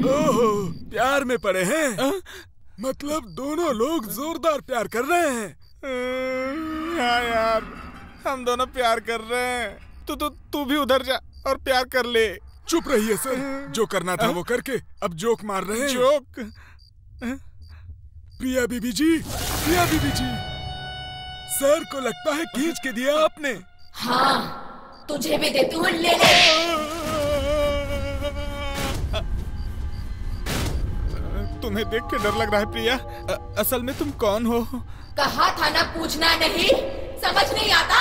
ओहो, प्यार में पड़े हैं? मतलब दोनों लोग जोरदार प्यार कर रहे हैं। हाँ यार, हम दोनों प्यार कर रहे हैं। तू भी उधर जा और प्यार कर ले। चुप रहिए सर, जो करना था वो करके अब जोक मार रहे हैं। जोक? प्रिया बीबी जी, प्रिया बीबी जी, सर को लगता है खींच के दिया आपने। हाँ, तुझे भी देती हूँ, ले ले। तुम्हें देख के डर लग रहा है प्रिया। असल में तुम कौन हो? कहा था ना पूछना नहीं, समझ नहीं आता?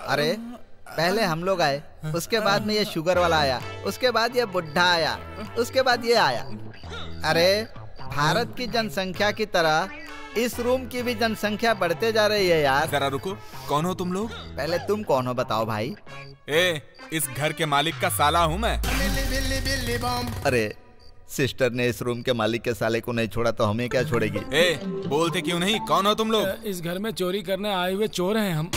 अरे पहले हम लोग आए, उसके बाद में ये शुगर वाला आया, उसके बाद ये बुढ़ा आया, उसके बाद ये आया। अरे भारत की जनसंख्या की तरह इस रूम की भी जनसंख्या बढ़ते जा रही है यार। जरा रुको, कौन हो तुम लोग? पहले तुम कौन हो बताओ भाई। इस घर के मालिक का साला हूँ मैं। अरे सिस्टर ने इस रूम के मालिक के साले को नहीं छोड़ा तो हमें क्या छोड़ेगी? बोलते क्यों नहीं? कौन हो तुम लोग? इस घर में चोरी करने आए हुए चोर हैं हम।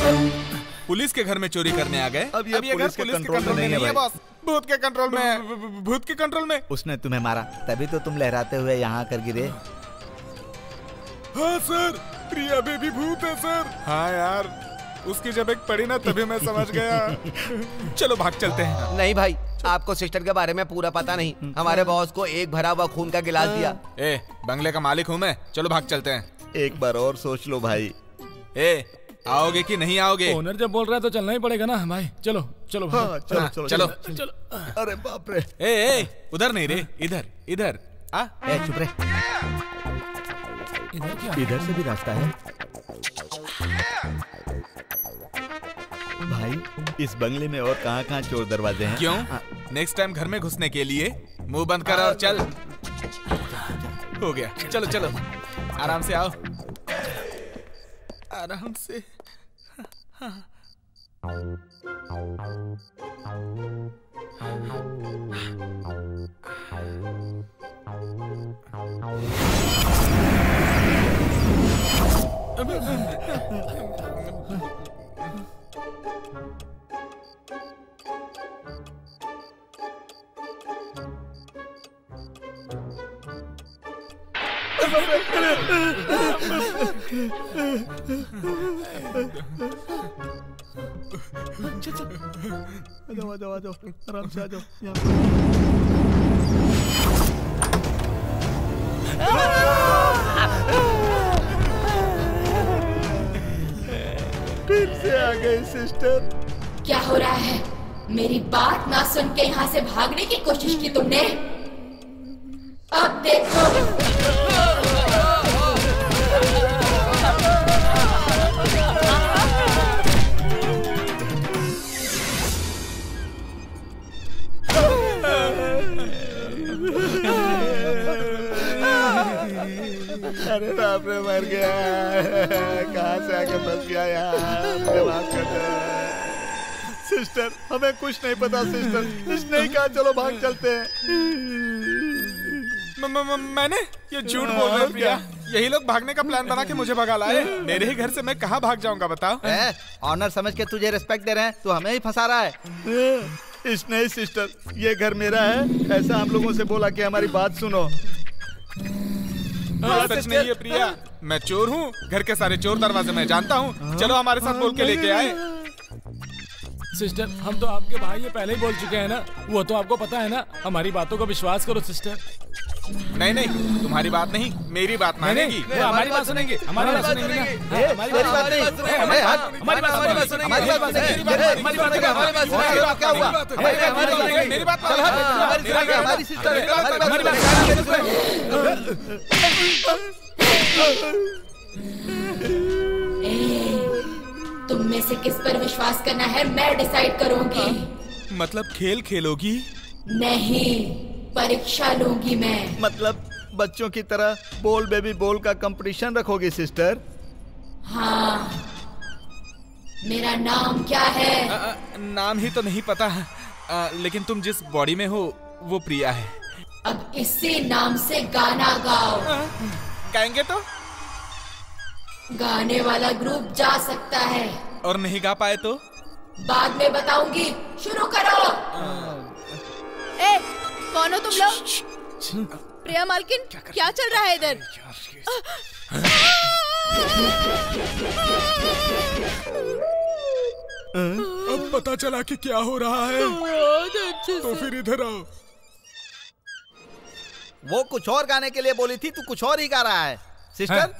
पुलिस के घर में चोरी करने आ गए? अब ये पुलिस के कंट्रोल में नहीं है बॉस। भूत के कंट्रोल में है। भूत के कंट्रोल में? उसने तुम्हें मारा तभी तो तुम लहराते हुए यहाँ आकर गिरे। हाँ सर, प्रिया बेबी भूत है सर। हाँ यार, उसकी जब एक पड़ी ना तभी मैं समझ गया। चलो भाग चलते हैं। नहीं भाई, आपको सिस्टर के बारे में पूरा पता नहीं। हमारे बॉस को एक भरा हुआ खून का गिलास दिया। बंगले का मालिक हूँ मैं। चलो भाग चलते हैं। एक बार और सोच लो भाई। आओगे कि नहीं आओगे? ओनर जब बोल रहा है तो चलना ही पड़ेगा ना भाई। चलो चलो हाँ, चलो। चलो। अरे बाप रे। उधर नहीं रे, इधर इधर। चुप रे। इधर से भी रास्ता है भाई। इस बंगले में और कहाँ चोर दरवाजे हैं? क्यों? नेक्स्ट टाइम घर में घुसने के लिए मुंह बंद कर और चल। हो गया, चलो चलो, आराम से आओ, आराम से। आ जाओ आराम से आ जाओ। फिर से आ गई सिस्टर। क्या हो रहा है? मेरी बात ना सुन के यहाँ से भागने की कोशिश की तुमने? अब देखो। अरे बाप रे, मर गया। कहाँ से आके फंस गया यार। मुझे माफ कर दे सिस्टर, हमें कुछ नहीं पता सिस्टर। इसने ही कहा चलो भाग चलते हैं। मैंने ये झूठ बोल रहे प्रिया। यही लोग भागने का प्लान बना के मुझे भगा लाए। मेरे ही घर से मैं कहाँ भाग जाऊंगा बताओ? ऑनर समझ के तुझे रिस्पेक्ट दे रहे हैं, तू हमें ही फंसा रहा है। नहीं सिस्टर, ये घर मेरा है। ऐसा हम लोगों से बोला कि हमारी बात सुनो। सच नहीं है प्रिया, मैं चोर हूँ। घर के सारे चोर दरवाजे मैं जानता हूँ। चलो हमारे साथ बोल के लेके आए। सिस्टर, हम तो आपके भाई ये पहले ही बोल चुके हैं ना, वो तो आपको पता है ना। हमारी बातों को विश्वास करो सिस्टर। नहीं नहीं, तुम्हारी बात नहीं, मेरी बात मानेगी। हमारी बात सुनेंगे, हमारी बात सुनेंगे, हमारी बात सुनेंगे, हमारी बात सुनेंगे, हमारी बात सुनेंगे, हमारी बात सुनेंगे, हमारी बात सुनेंगे। क्या हुआ? मेरी बात हमारी सिस्टर, हमारी बात। तुम में से किस पर विश्वास करना है मैं डिसाइड करूंगी। मतलब खेल खेलोगी? नहीं, परीक्षा लूंगी मैं। मतलब बच्चों की तरह बोल बेबी बोल का कंपटीशन रखोगी सिस्टर? हाँ। मेरा नाम क्या है? नाम ही तो नहीं पता, लेकिन तुम जिस बॉडी में हो वो प्रिया है। अब इसी नाम से गाना गाओ। गाएंगे तो? गाने वाला ग्रुप जा सकता है। और नहीं गा पाए तो? बाद में बताऊंगी, शुरू करो। ए, कौन हो तुम लोग? प्रिया मालकिन, क्या चल रहा है इधर? अब पता चला कि क्या हो रहा है। तो फिर इधर आओ। वो कुछ और गाने के लिए बोली थी, तू कुछ और ही गा रहा है। सिस्टर,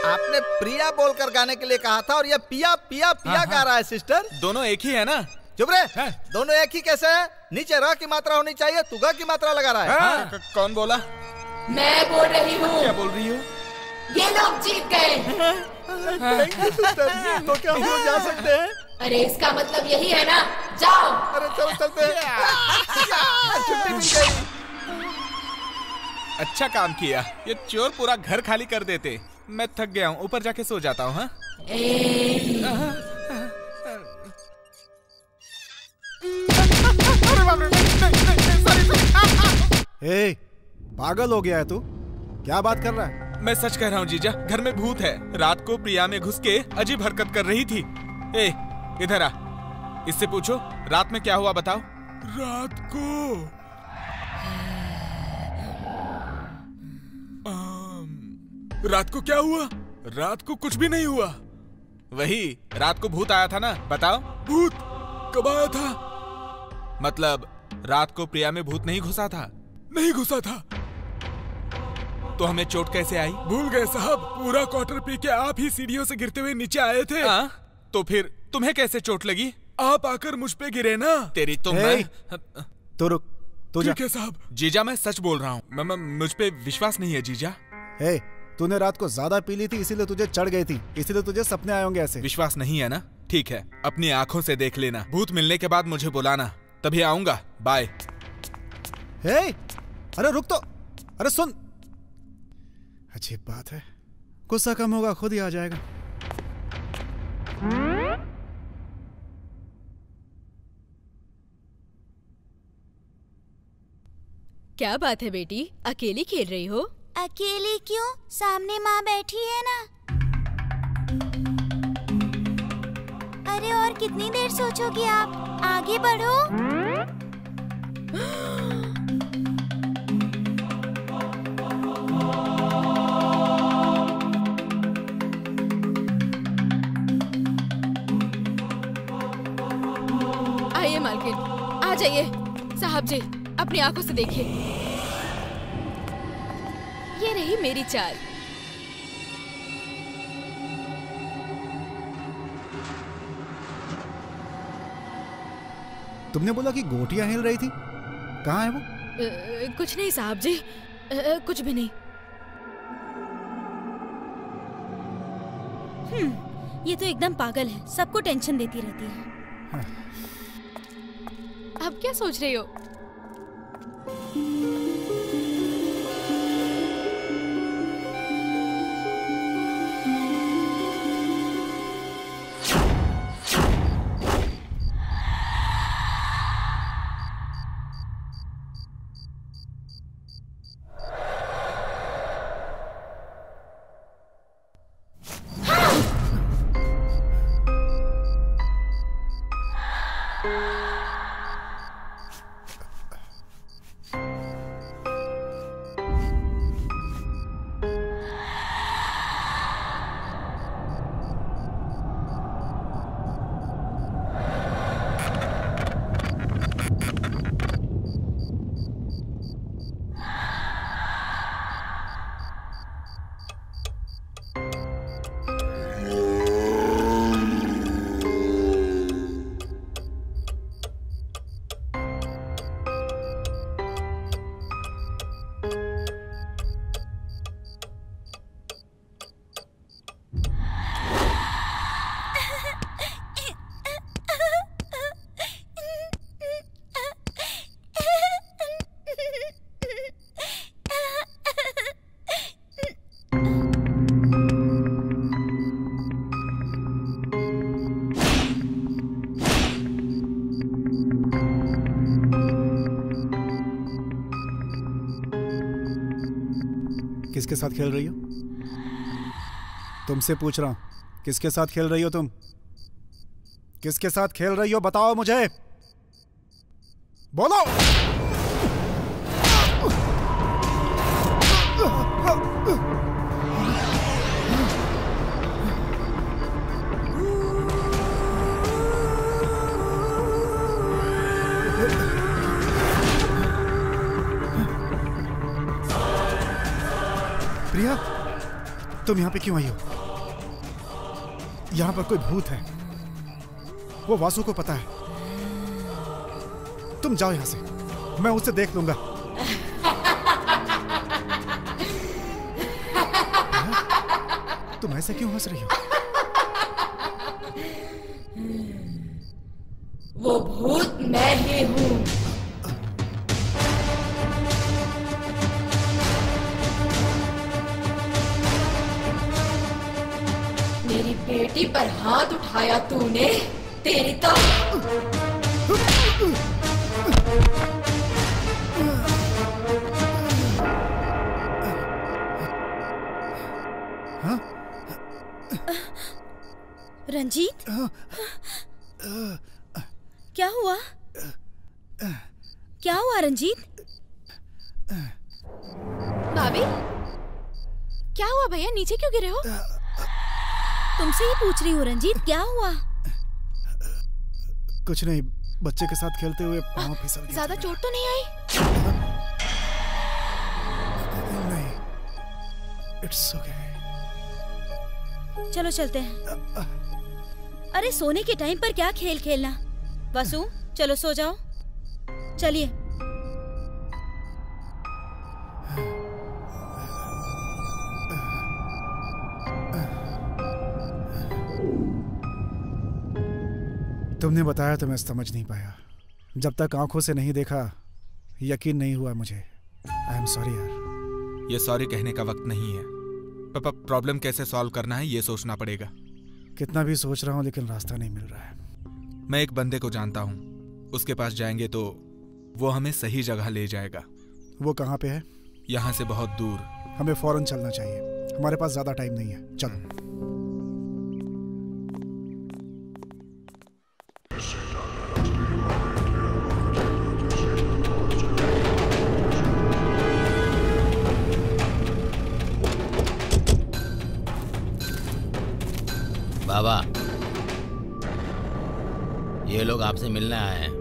आपने प्रिया बोलकर गाने के लिए कहा था और ये पिया पिया पिया गा रहा है। सिस्टर, दोनों एक ही है ना? चुप रहे। दोनों एक ही कैसे है? नीचे र की मात्रा होनी चाहिए, तू ग की मात्रा लगा रहा है। कौन बोला? मैं बोल रही हूँ। क्या बोल रही हो? ये लोग जीत गए। तो क्या हम लोग जा सकते हैं? अरे इसका मतलब यही है ना, जाओ। अरे चलो चलते हैं। छुट्टी मिल गई। अच्छा काम किया, ये चोर पूरा घर खाली कर देते। मैं थक गया हूँ, ऊपर जाके सो जाता हूँ। ए, पागल हो गया है तू? क्या बात कर रहा है? मैं सच कह रहा हूँ जीजा, घर में भूत है। रात को प्रिया में घुस के अजीब हरकत कर रही थी। ए, इधर आ, इससे पूछो रात में क्या हुआ, बताओ। रात को क्या हुआ? रात को कुछ भी नहीं हुआ। वही रात को भूत आया था ना, बताओ। भूत कब आया था? मतलब रात को प्रिया में भूत नहीं घुसा था? नहीं घुसा था। तो हमें चोट कैसे आई? भूल गए साहब, पूरा क्वार्टर पी के आप ही सीढ़ियों से गिरते हुए नीचे आए थे। तो फिर तुम्हें कैसे चोट लगी? आप आकर मुझ पे गिरे ना। तेरी तो तो रुक, तू जा। ठीक है साहब। जीजा मैं सच बोल रहा हूँ, मुझ पे विश्वास नहीं है जीजा। तूने रात को ज्यादा पी ली थी, इसीलिए तुझे चढ़ गई थी, इसीलिए तुझे सपने आए होंगे ऐसे। विश्वास नहीं है ना? ठीक है, अपनी आंखों से देख लेना। भूत मिलने के बाद मुझे बुलाना, तभी आऊंगा। बाय। अरे रुक तो, अरे सुन। अजीब बात है, गुस्सा कम होगा खुद ही आ जाएगा। क्या बात है बेटी, अकेली खेल रही हो? अकेली क्यों? सामने माँ बैठी है ना। अरे और कितनी देर सोचोगे आप? आगे बढ़ो। आइए मालकिन, आ जाइए। साहब जी, अपनी आंखों से देखिए, ये रही मेरी चाल। तुमने बोला कि गोटियां हिल रही थी, कहाँ है वो? कुछ नहीं साहब जी, कुछ भी नहीं। ये तो एकदम पागल है, सबको टेंशन देती रहती है। अब क्या सोच रही हो? किसके साथ खेल रही हो? तुमसे पूछ रहा हूं, किसके साथ खेल रही हो तुम? किसके साथ खेल रही हो बताओ मुझे, बोलो। प्रिया, तुम यहाँ पे क्यों आई हो? यहाँ पर कोई भूत है, वो वासु को पता है। तुम जाओ यहाँ से, मैं उसे देख लूंगा। तुम ऐसे क्यों हंस रही हो? वो भूत मैं ही हूँ। मेरी बेटी पर हाथ उठाया तूने, तेरी तो रंजीत, क्या हुआ? क्या हुआ रंजीत? भाभी, क्या हुआ भैया? नीचे क्यों गिरे हो? तुमसे ही पूछ रही हूँ रंजीत, क्या हुआ? कुछ नहीं, बच्चे के साथ खेलते हुए पाँव फिसल गया। ज्यादा चोट तो नहीं आई? नहीं, इट्स ओके। चलो चलते हैं। अरे सोने के टाइम पर क्या खेल खेलना। वासु, चलो सो जाओ। चलिए। तुमने बताया तो मैं समझ नहीं पाया। जब तक आंखों से नहीं देखा यकीन नहीं हुआ मुझे। आई एम सॉरी यार। ये सॉरी कहने का वक्त नहीं है। पापा, प्रॉब्लम कैसे सॉल्व करना है ये सोचना पड़ेगा। कितना भी सोच रहा हूँ लेकिन रास्ता नहीं मिल रहा है। मैं एक बंदे को जानता हूँ, उसके पास जाएंगे तो वो हमें सही जगह ले जाएगा। वो कहाँ पे है? यहाँ से बहुत दूर। हमें फौरन चलना चाहिए, हमारे पास ज्यादा टाइम नहीं है। चलो। बाबा, ये लोग आपसे मिलने आए हैं।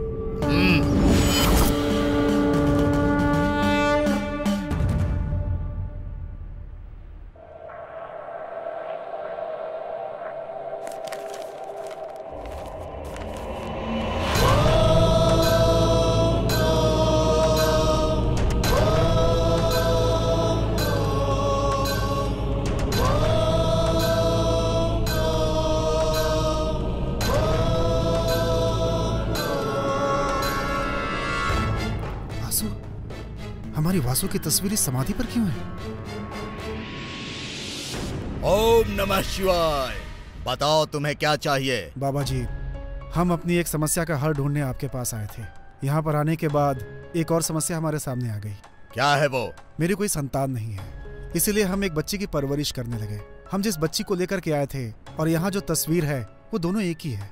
हमारी वासु की तस्वीर इस समाधि पर क्यों है? ओम नमः शिवाय। बताओ तुम्हें क्या चाहिए? बाबा जी, हम अपनी एक समस्या का हल ढूंढने आपके पास आए थे। यहाँ पर आने के बाद एक और समस्या हमारे सामने आ गई। क्या है वो? मेरी कोई संतान नहीं है, इसीलिए हम एक बच्ची की परवरिश करने लगे। हम जिस बच्ची को लेकर के आए थे और यहाँ जो तस्वीर है वो दोनों एक ही है।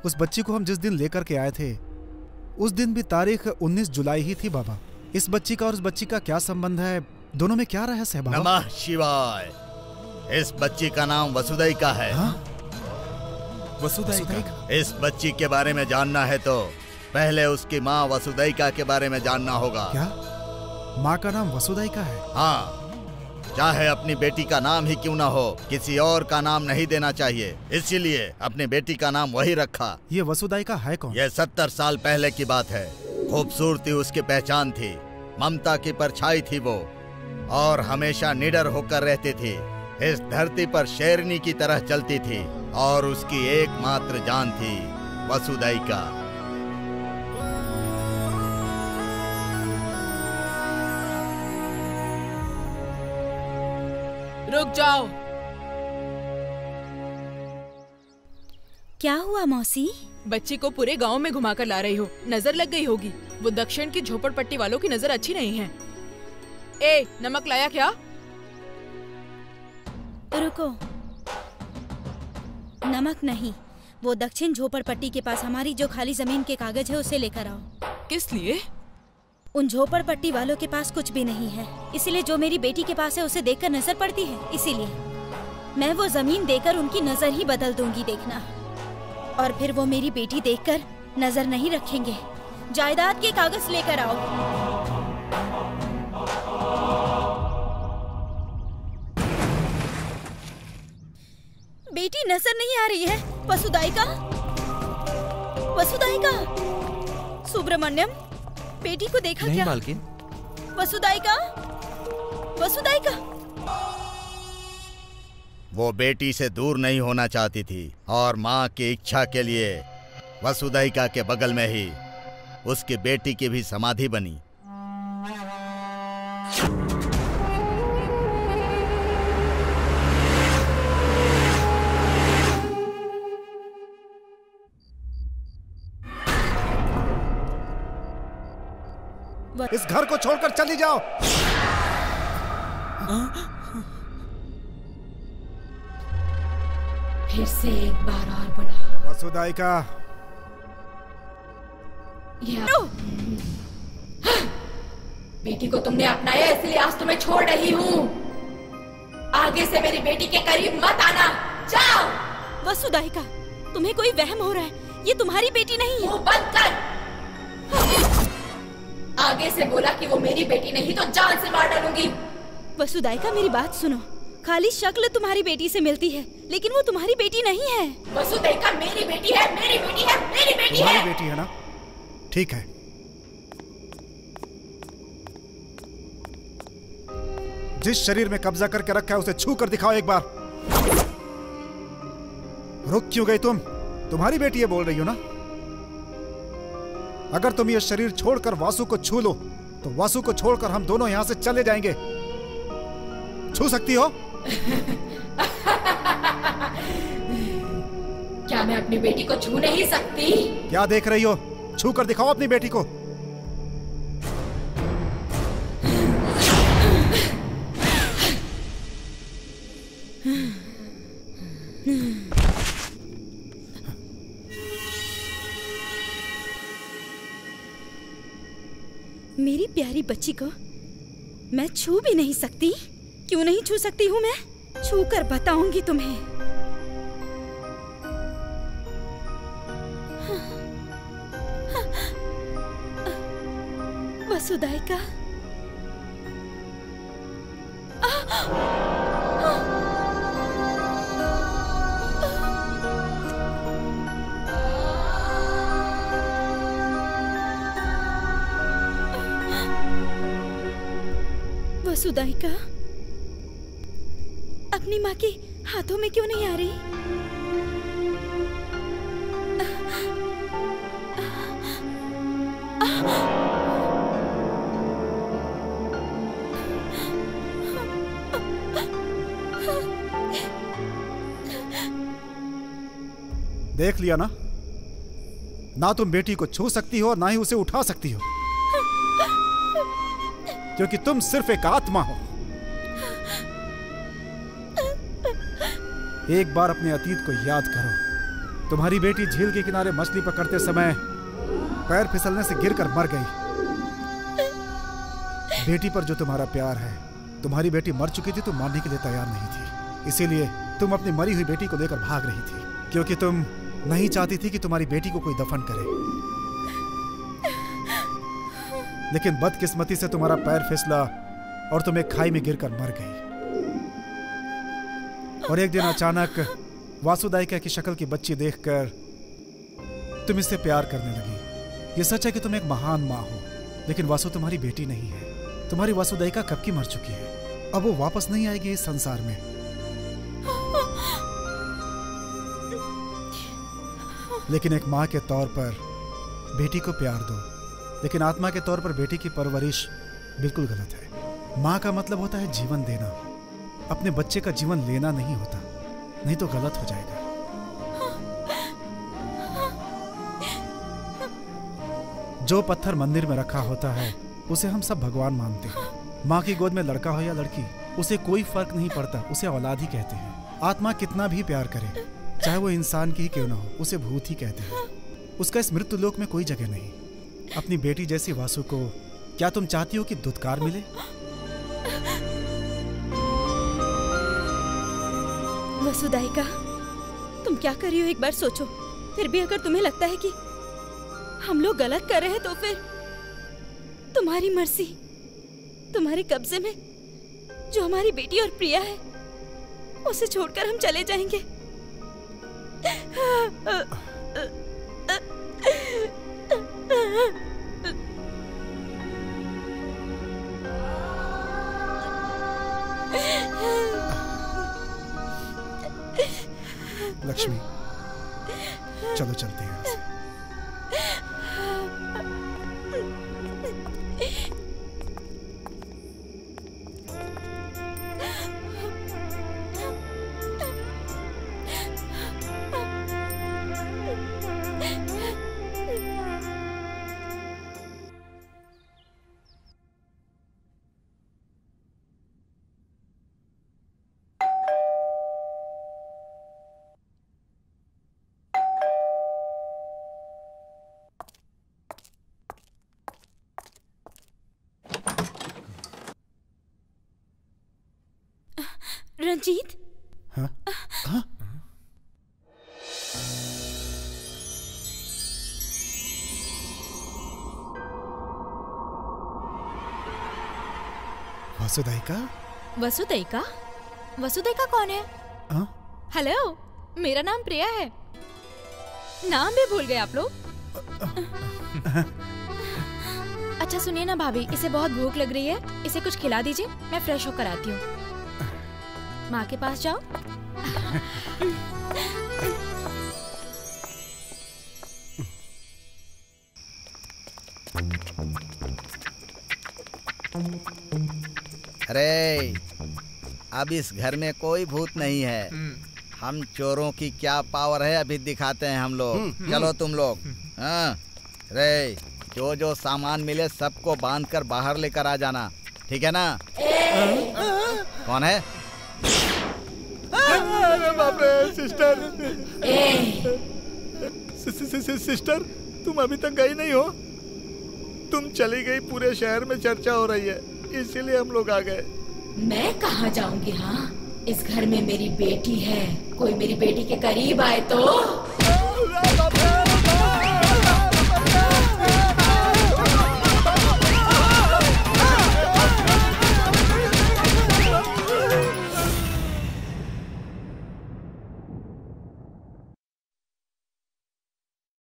उस बच्ची को हम जिस दिन लेकर के आए थे उस दिन भी तारीख 19 जुलाई ही थी बाबा। इस बच्ची का और उस बच्ची का क्या संबंध है? दोनों में क्या रहस्य है बाबा? नमः शिवाय। इस बच्ची का नाम वसुदैका है। वसुदैका? इस बच्ची के बारे में जानना है तो पहले उसकी माँ वसुदैका के बारे में जानना होगा। क्या माँ का नाम वसुदैका है? हाँ, चाहे अपनी बेटी का नाम ही क्यों ना हो, किसी और का नाम नहीं देना चाहिए, इसीलिए अपनी बेटी का नाम वही रखा। ये वसुदैका है कौन? ये 70 साल पहले की बात है। खूबसूरती उसकी पहचान थी, ममता की परछाई थी वो, और हमेशा निडर होकर रहती थी। इस धरती पर शेरनी की तरह चलती थी और उसकी एकमात्र जान थी वसुदैका। रुक जाओ। क्या हुआ मौसी? बच्ची को पूरे गांव में घुमाकर ला रही हो, नजर लग गई होगी। वो दक्षिण की झोपड़पट्टी वालों की नजर अच्छी नहीं है। ए, नमक लाया क्या? रुको, नमक नहीं, वो दक्षिण झोपड़पट्टी के पास हमारी जो खाली जमीन के कागज है उसे लेकर आओ। किस लिए? उन झोपड़पट्टी वालों के पास कुछ भी नहीं है, इसीलिए जो मेरी बेटी के पास है उसे देखकर नजर पड़ती है, इसीलिए मैं वो जमीन देकर उनकी नजर ही बदल दूंगी, देखना। और फिर वो मेरी बेटी देखकर नजर नहीं रखेंगे। जायदाद के कागज लेकर आओ। बेटी नजर नहीं आ रही है। वसुदाइका, वसुदाइका, सुब्रमण्यम, बेटी को देखा नहीं क्या? मालकिन। वसुदाइका, वसुदाइका। वो बेटी से दूर नहीं होना चाहती थी और माँ की इच्छा के लिए वसुदाइका के बगल में ही उसकी बेटी की भी समाधि बनी। इस घर को छोड़कर चली जाओ। फिर से एक बार और बुला। वसुदाइका। बेटी को तुमने अपनाया इसलिए आज तुम्हें छोड़ रही हूँ। आगे से मेरी बेटी के करीब मत आना, जाओ। वसुदाइका, तुम्हें कोई वहम हो रहा है, ये तुम्हारी बेटी नहीं है। मुंह बंद कर। आगे से बोला कि वो मेरी बेटी नहीं तो जान से मार डालूंगी। वसुदाइका, मेरी बात सुनो, खाली शक्ल तुम्हारी बेटी से मिलती है, लेकिन वो तुम्हारी बेटी नहीं है। वसुदाइका मेरी बेटी है, मेरी बेटी है, मेरी बेटी है। तुम्हारी बेटी है ना? ठीक है। जिस शरीर में कब्जा करके रखा है उसे छू कर दिखाओ एक बार। रुक क्यों गई तुम? तुम्हारी बेटी है बोल रही हो ना? अगर तुम ये शरीर छोड़कर वासु को छू लो तो वासु को छोड़कर हम दोनों यहां से चले जाएंगे। छू सकती हो? क्या मैं अपनी बेटी को छू नहीं सकती? क्या देख रही हो? छू कर दिखाओ अपनी बेटी को। मेरी प्यारी बच्ची को मैं छू भी नहीं सकती? क्यों नहीं छू सकती हूँ मैं? छू कर बताऊंगी तुम्हें। वसुदाइका, वसुदाइका, अपनी माँ के हाथों में क्यों नहीं आ रही? देख लिया ना? ना तुम बेटी को छू सकती हो और ना ही उसे उठा सकती हो, क्योंकि तुम सिर्फ एक आत्मा हो। एक बार अपने अतीत को याद करो। तुम्हारी बेटी झील के किनारे मछली पकड़ते समय पैर फिसलने से गिरकर मर गई। बेटी पर जो तुम्हारा प्यार है, तुम्हारी बेटी मर चुकी थी तो मारने के लिए तैयार नहीं थी, इसीलिए तुम अपनी मरी हुई बेटी को लेकर भाग रही थी, क्योंकि तुम नहीं चाहती थी कि तुम्हारी बेटी को कोई दफन करे। लेकिन बदकिस्मती से तुम्हारा पैर फिसला और तुम एक खाई में गिरकर मर गई। और एक दिन अचानक वासुदाइका की शक्ल की बच्ची देखकर तुम इससे प्यार करने लगी। ये सच है कि तुम एक महान माँ हो, लेकिन वासु तुम्हारी बेटी नहीं है। तुम्हारी वासुदाइका कब की मर चुकी है, अब वो वापस नहीं आएगी इस संसार में। लेकिन एक माँ के तौर पर बेटी को प्यार दो, लेकिन आत्मा के तौर पर बेटी की परवरिश बिल्कुल गलत है। माँ का मतलब होता है जीवन देना, अपने बच्चे का जीवन लेना नहीं होता, नहीं तो गलत हो जाएगा। जो पत्थर मंदिर में रखा होता है उसे हम सब भगवान मानते हैं। माँ की गोद में लड़का हो या लड़की, उसे कोई फर्क नहीं पड़ता, उसे औलाद ही कहते हैं। आत्मा कितना भी प्यार करे, चाहे वो इंसान की ही क्यों ना हो, उसे भूत ही कहते हैं। उसका इस मृत्यु लोक में कोई जगह नहीं। अपनी बेटी जैसी वासु को क्या तुम चाहती हो कि दुत्कार मिले? वसुदाइका, तुम क्या कर रही हो एक बार सोचो। फिर भी अगर तुम्हें लगता है कि हम लोग गलत कर रहे हैं तो फिर तुम्हारी मर्जी, तुम्हारे कब्जे में जो हमारी बेटी और प्रिया है उसे छोड़कर हम चले जाएंगे। लक्ष्मी, चलो चलते हैं। रंजीत, हाँ? हाँ? वसुदाइका? वसुदेइका? वसुदेइका कौन है? हाँ? हेलो, मेरा नाम प्रिया है। नाम भी भूल गए आप लोग? अच्छा सुनिए ना भाभी, इसे बहुत भूख लग रही है, इसे कुछ खिला दीजिए, मैं फ्रेश होकर आती हूँ। माँ के पास जाओ। अरे अब इस घर में कोई भूत नहीं है। हम चोरों की क्या पावर है अभी दिखाते हैं हम लोग। चलो तुम लोग। हाँ रे, जो जो सामान मिले सबको बांधकर बाहर लेकर आ जाना, ठीक है ना? कौन है? अरे बाप रे, सिस्टर। सिस्टर, तुम अभी तक गई नहीं हो? तुम चली गई, पूरे शहर में चर्चा हो रही है, इसीलिए हम लोग आ गए। मैं कहाँ जाऊंगी? हाँ, इस घर में मेरी बेटी है, कोई मेरी बेटी के करीब आए तो।